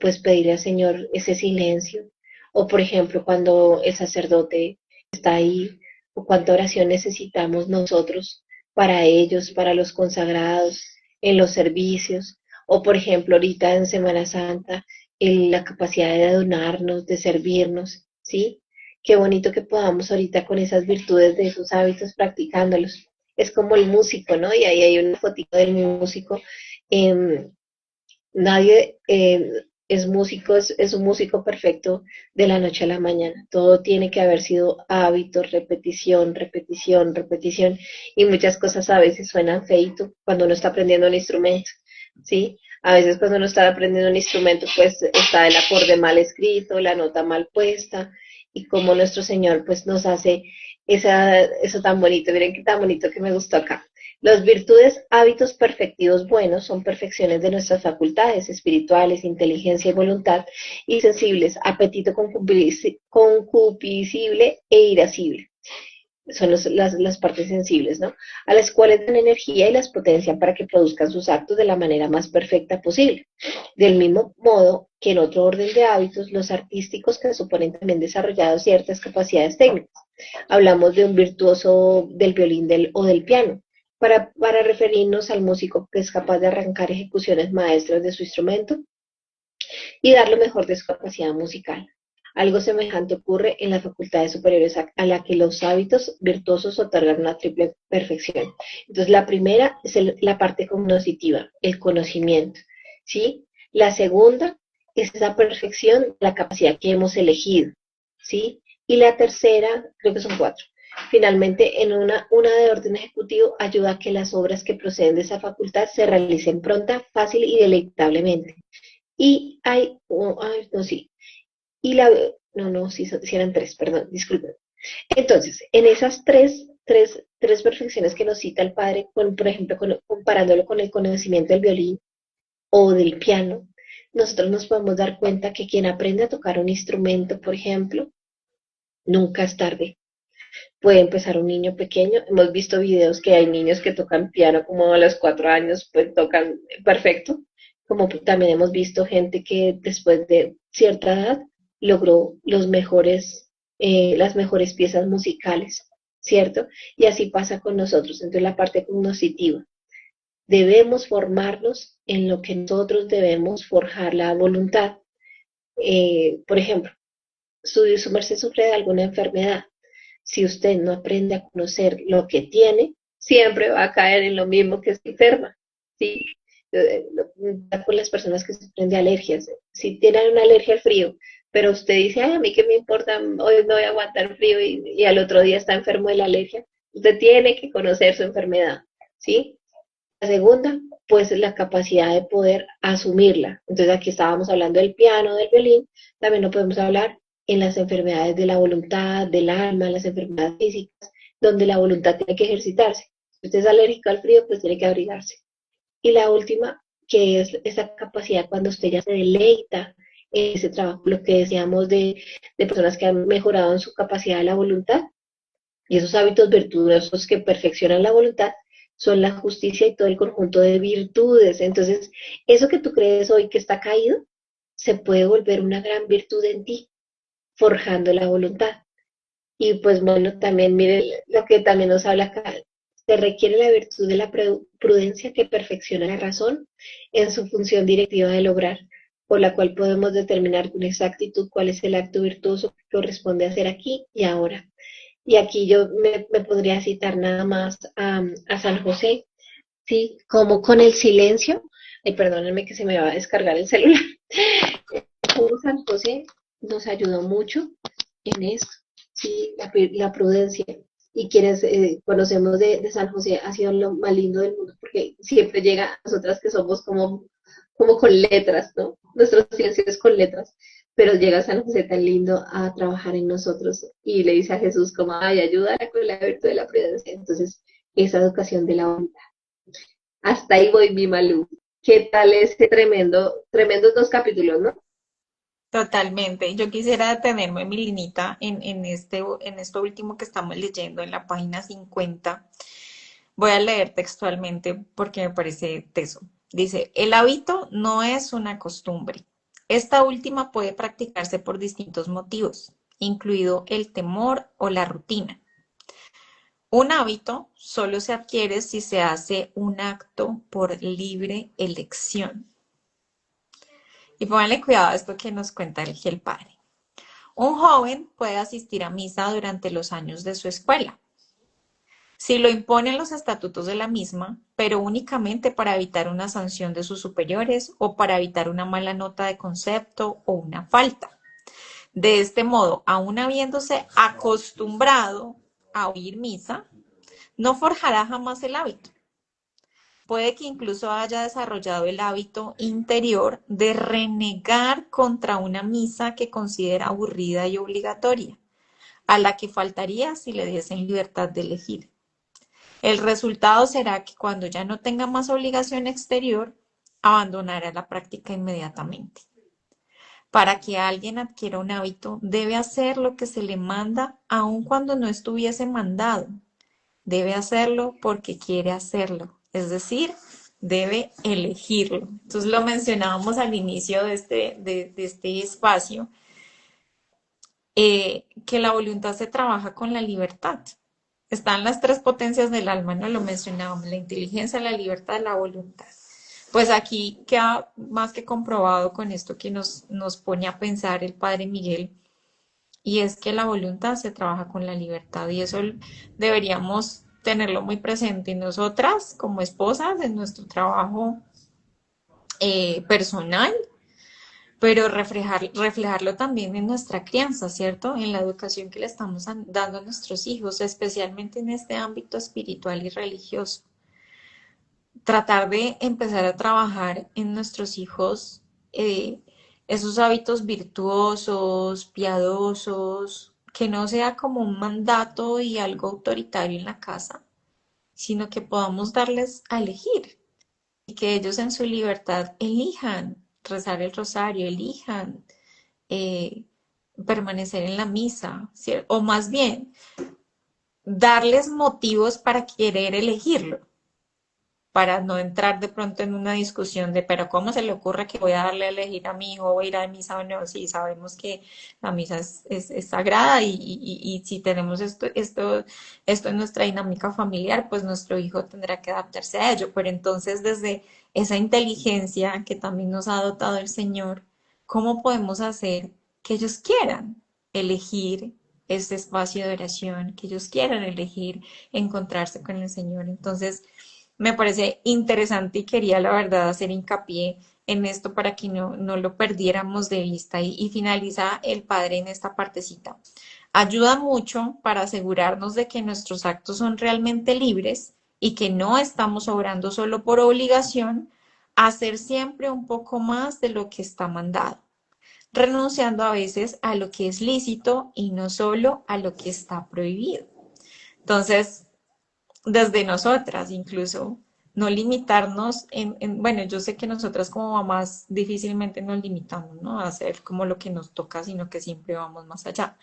pues pedirle al Señor ese silencio. O por ejemplo, cuando el sacerdote está ahí, o cuánta oración necesitamos nosotros para ellos, para los consagrados, en los servicios. O por ejemplo, ahorita en Semana Santa, en la capacidad de donarnos, de servirnos, ¿sí? Qué bonito que podamos ahorita con esas virtudes de esos hábitos practicándolos. Es como el músico, ¿no? Y ahí hay una fotito del músico. Eh, Nadie es músico, es un músico perfecto de la noche a la mañana. Todo tiene que haber sido hábitos, repetición, repetición, repetición. Y muchas cosas a veces suenan feito cuando uno está aprendiendo un instrumento, ¿sí? A veces cuando uno está aprendiendo un instrumento, pues está el acorde mal escrito, la nota mal puesta, y como nuestro Señor pues nos hace eso tan bonito. Miren qué tan bonito que me gustó acá. Las virtudes, hábitos perfectivos buenos son perfecciones de nuestras facultades espirituales, inteligencia y voluntad, y sensibles, apetito concupiscible e irascible. Son las partes sensibles, ¿no? A las cuales dan energía y las potencian para que produzcan sus actos de la manera más perfecta posible. Del mismo modo que en otro orden de hábitos, los artísticos que suponen también desarrollados ciertas capacidades técnicas. Hablamos de un virtuoso del violín o del piano, para referirnos al músico que es capaz de arrancar ejecuciones maestras de su instrumento y dar lo mejor de su capacidad musical. Algo semejante ocurre en las facultades superiores a la que los hábitos virtuosos otorgan una triple perfección. Entonces, la primera es la parte cognitiva, el conocimiento, ¿sí? La segunda es esa perfección, la capacidad que hemos elegido, ¿sí? Y la tercera, creo que son cuatro. Finalmente, en una de orden ejecutivo ayuda a que las obras que proceden de esa facultad se realicen pronta, fácil y deleitablemente. Y hay, ay, no, sí, y la, no, no, sí, sí eran tres, perdón, disculpen. Entonces, en esas tres perfecciones que nos cita el padre, por ejemplo, comparándolo con el conocimiento del violín o del piano, nosotros nos podemos dar cuenta que quien aprende a tocar un instrumento, por ejemplo, nunca es tarde. Puede empezar un niño pequeño. Hemos visto videos que hay niños que tocan piano como a los 4 años, pues tocan perfecto. Como también hemos visto gente que después de cierta edad logró las mejores piezas musicales, ¿cierto? Y así pasa con nosotros. Entonces la parte cognitiva. Debemos formarnos en lo que nosotros debemos forjar la voluntad. Por ejemplo, su merced sufre de alguna enfermedad. Si usted no aprende a conocer lo que tiene, siempre va a caer en lo mismo que se enferma, ¿sí? Con las personas que sufren de alergias. Si tienen una alergia al frío, pero usted dice, ay, a mí qué me importa, hoy me voy a aguantar frío y al otro día está enfermo de la alergia, usted tiene que conocer su enfermedad, ¿sí? La segunda, pues la capacidad de poder asumirla. Entonces aquí estábamos hablando del piano, del violín, también lo podemos hablar en las enfermedades de la voluntad, del alma, las enfermedades físicas, donde la voluntad tiene que ejercitarse. Si usted es alérgico al frío, pues tiene que abrigarse. Y la última, que es esa capacidad cuando usted ya se deleita en ese trabajo, lo que decíamos de personas que han mejorado en su capacidad de la voluntad, y esos hábitos virtuosos que perfeccionan la voluntad son la justicia y todo el conjunto de virtudes. Entonces, eso que tú crees hoy que está caído, se puede volver una gran virtud en ti, forjando la voluntad. Y pues bueno, también mire lo que también nos habla acá. Se requiere la virtud de la prudencia que perfecciona la razón en su función directiva de lograr, por la cual podemos determinar con exactitud cuál es el acto virtuoso que corresponde hacer aquí y ahora. Y aquí yo me podría citar nada más a San José, ¿sí? Como con el silencio, ay, perdónenme que se me va a descargar el celular, como San José nos ayudó mucho en eso, ¿sí? La prudencia. Y quienes conocemos de San José ha sido lo más lindo del mundo, porque siempre llega a nosotras que somos como con letras, ¿no? Nuestro silencio es con letras, pero llega San José tan lindo a trabajar en nosotros y le dice a Jesús como, ay, ayúdala con la virtud de la prudencia. Entonces, esa educación de la voluntad. Hasta ahí voy, mi Malú. ¿Qué tal ese tremendos 2 capítulos, no? Totalmente. Yo quisiera detenerme, Milinita, en esto último que estamos leyendo en la página 50. Voy a leer textualmente porque me parece teso. Dice, el hábito no es una costumbre. Esta última puede practicarse por distintos motivos, incluido el temor o la rutina. Un hábito solo se adquiere si se hace un acto por libre elección. Y pónganle cuidado a esto que nos cuenta el padre. Un joven puede asistir a misa durante los años de su escuela, si lo imponen los estatutos de la misma, pero únicamente para evitar una sanción de sus superiores o para evitar una mala nota de concepto o una falta. De este modo, aun habiéndose acostumbrado a oír misa, no forjará jamás el hábito. Puede que incluso haya desarrollado el hábito interior de renegar contra una misa que considera aburrida y obligatoria, a la que faltaría si le diesen libertad de elegir. El resultado será que cuando ya no tenga más obligación exterior, abandonará la práctica inmediatamente. Para que alguien adquiera un hábito, debe hacer lo que se le manda aun cuando no estuviese mandado. Debe hacerlo porque quiere hacerlo, es decir, debe elegirlo. Entonces lo mencionábamos al inicio de este espacio, que la voluntad se trabaja con la libertad. Están las tres potencias del alma, ¿no? Lo mencionábamos, la inteligencia, la libertad, la voluntad. Pues aquí queda más que comprobado con esto que nos pone a pensar el padre Miguel, y es que la voluntad se trabaja con la libertad, y eso deberíamos tenerlo muy presente nosotras como esposas en nuestro trabajo personal, pero reflejarlo también en nuestra crianza, ¿cierto? En la educación que le estamos dando a nuestros hijos, especialmente en este ámbito espiritual y religioso. Tratar de empezar a trabajar en nuestros hijos eh, esos hábitos virtuosos, piadosos, que no sea como un mandato y algo autoritario en la casa, sino que podamos darles a elegir y que ellos en su libertad elijan rezar el rosario, elijan eh, permanecer en la misa, ¿cierto? O más bien, darles motivos para querer elegirlo, para no entrar de pronto en una discusión de, pero ¿cómo se le ocurre que voy a darle a elegir a mi hijo o ir a misa o no? Sí, sabemos que la misa es sagrada y si tenemos esto en nuestra dinámica familiar, pues nuestro hijo tendrá que adaptarse a ello. Pero entonces desde esa inteligencia que también nos ha dotado el Señor, ¿cómo podemos hacer que ellos quieran elegir este espacio de oración, que ellos quieran elegir encontrarse con el Señor? Entonces, me parece interesante y quería la verdad hacer hincapié en esto para que no lo perdiéramos de vista. Y finaliza el padre en esta partecita. Ayuda mucho para asegurarnos de que nuestros actos son realmente libres y que no estamos obrando solo por obligación, a hacer siempre un poco más de lo que está mandado, renunciando a veces a lo que es lícito y no solo a lo que está prohibido. Entonces, desde nosotras incluso, no limitarnos bueno, yo sé que nosotras como mamás difícilmente nos limitamos, ¿no? A hacer como lo que nos toca, sino que siempre vamos más allá.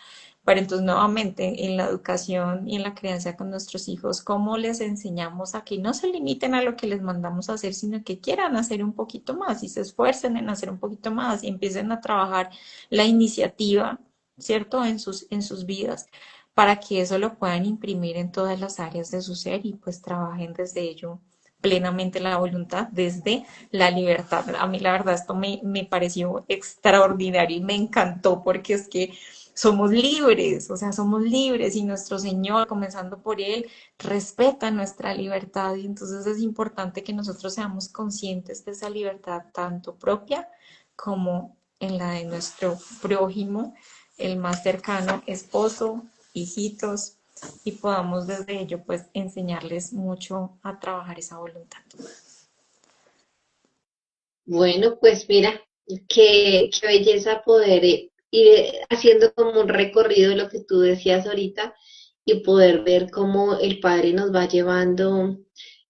Pero entonces nuevamente en la educación y en la crianza con nuestros hijos, ¿cómo les enseñamos a que no se limiten a lo que les mandamos a hacer, sino que quieran hacer un poquito más y se esfuercen en hacer un poquito más y empiecen a trabajar la iniciativa, ¿cierto? En sus vidas para que eso lo puedan imprimir en todas las áreas de su ser y pues trabajen desde ello plenamente la voluntad, desde la libertad. A mí la verdad esto me pareció extraordinario y me encantó porque es que somos libres, o sea, somos libres y nuestro Señor, comenzando por Él, respeta nuestra libertad y entonces es importante que nosotros seamos conscientes de esa libertad tanto propia como en la de nuestro prójimo, el más cercano, esposo, hijitos, y podamos desde ello pues enseñarles mucho a trabajar esa voluntad. Bueno, pues mira, qué belleza poder ir haciendo como un recorrido de lo que tú decías ahorita y poder ver cómo el Padre nos va llevando,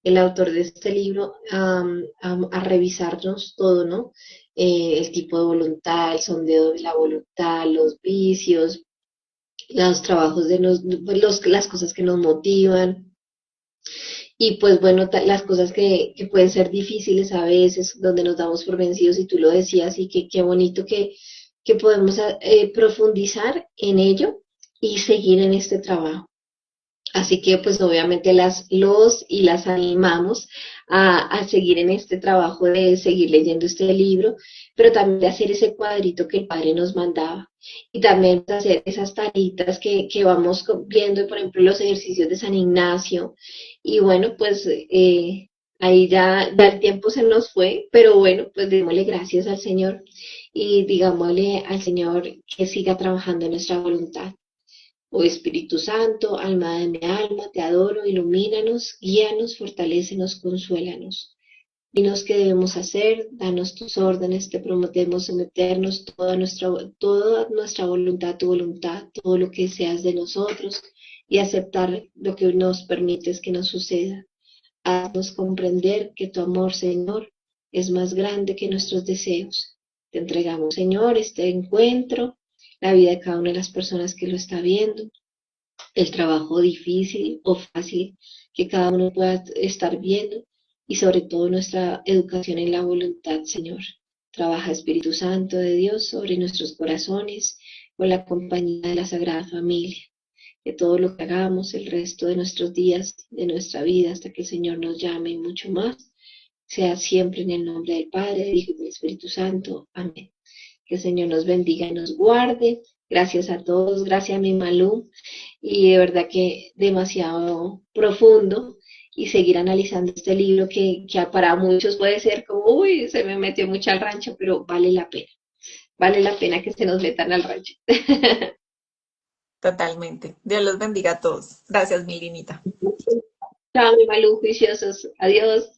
el autor de este libro, a revisarnos todo, ¿no? El tipo de voluntad, el sondeo de la voluntad, los vicios, los trabajos las cosas que nos motivan, y pues bueno, las cosas que pueden ser difíciles a veces, donde nos damos por vencidos, y tú lo decías, y que qué bonito que podemos profundizar en ello y seguir en este trabajo. Así que pues obviamente los y las animamos a seguir en este trabajo de seguir leyendo este libro, pero también de hacer ese cuadrito que el padre nos mandaba y también de hacer esas tareitas que vamos viendo, por ejemplo, los ejercicios de San Ignacio. Y bueno, pues ahí ya el tiempo se nos fue, pero bueno, pues démosle gracias al Señor y digámosle al Señor que siga trabajando en nuestra voluntad. Oh Espíritu Santo, alma de mi alma, te adoro, ilumínanos, guíanos, fortalécenos, consuélanos. Dinos qué debemos hacer, danos tus órdenes, te prometemos someternos toda nuestra voluntad, tu voluntad, todo lo que seas de nosotros y aceptar lo que nos permites que nos suceda. Haznos comprender que tu amor, Señor, es más grande que nuestros deseos. Te entregamos, Señor, este encuentro, la vida de cada una de las personas que lo está viendo, el trabajo difícil o fácil que cada uno pueda estar viendo y sobre todo nuestra educación en la voluntad, Señor. Trabaja Espíritu Santo de Dios sobre nuestros corazones con la compañía de la Sagrada Familia. Que todo lo que hagamos el resto de nuestros días, de nuestra vida, hasta que el Señor nos llame y mucho más, sea siempre en el nombre del Padre, del Hijo y del Espíritu Santo. Amén. Que el Señor nos bendiga y nos guarde. Gracias a todos, gracias a mi Malú, y de verdad que demasiado profundo, y seguir analizando este libro que para muchos puede ser como, uy, se me metió mucho al rancho, pero vale la pena. vale la pena que se nos metan al rancho. Totalmente. Dios los bendiga a todos. Gracias, mi Linita. Chao, mi Malú, juiciosos. Adiós.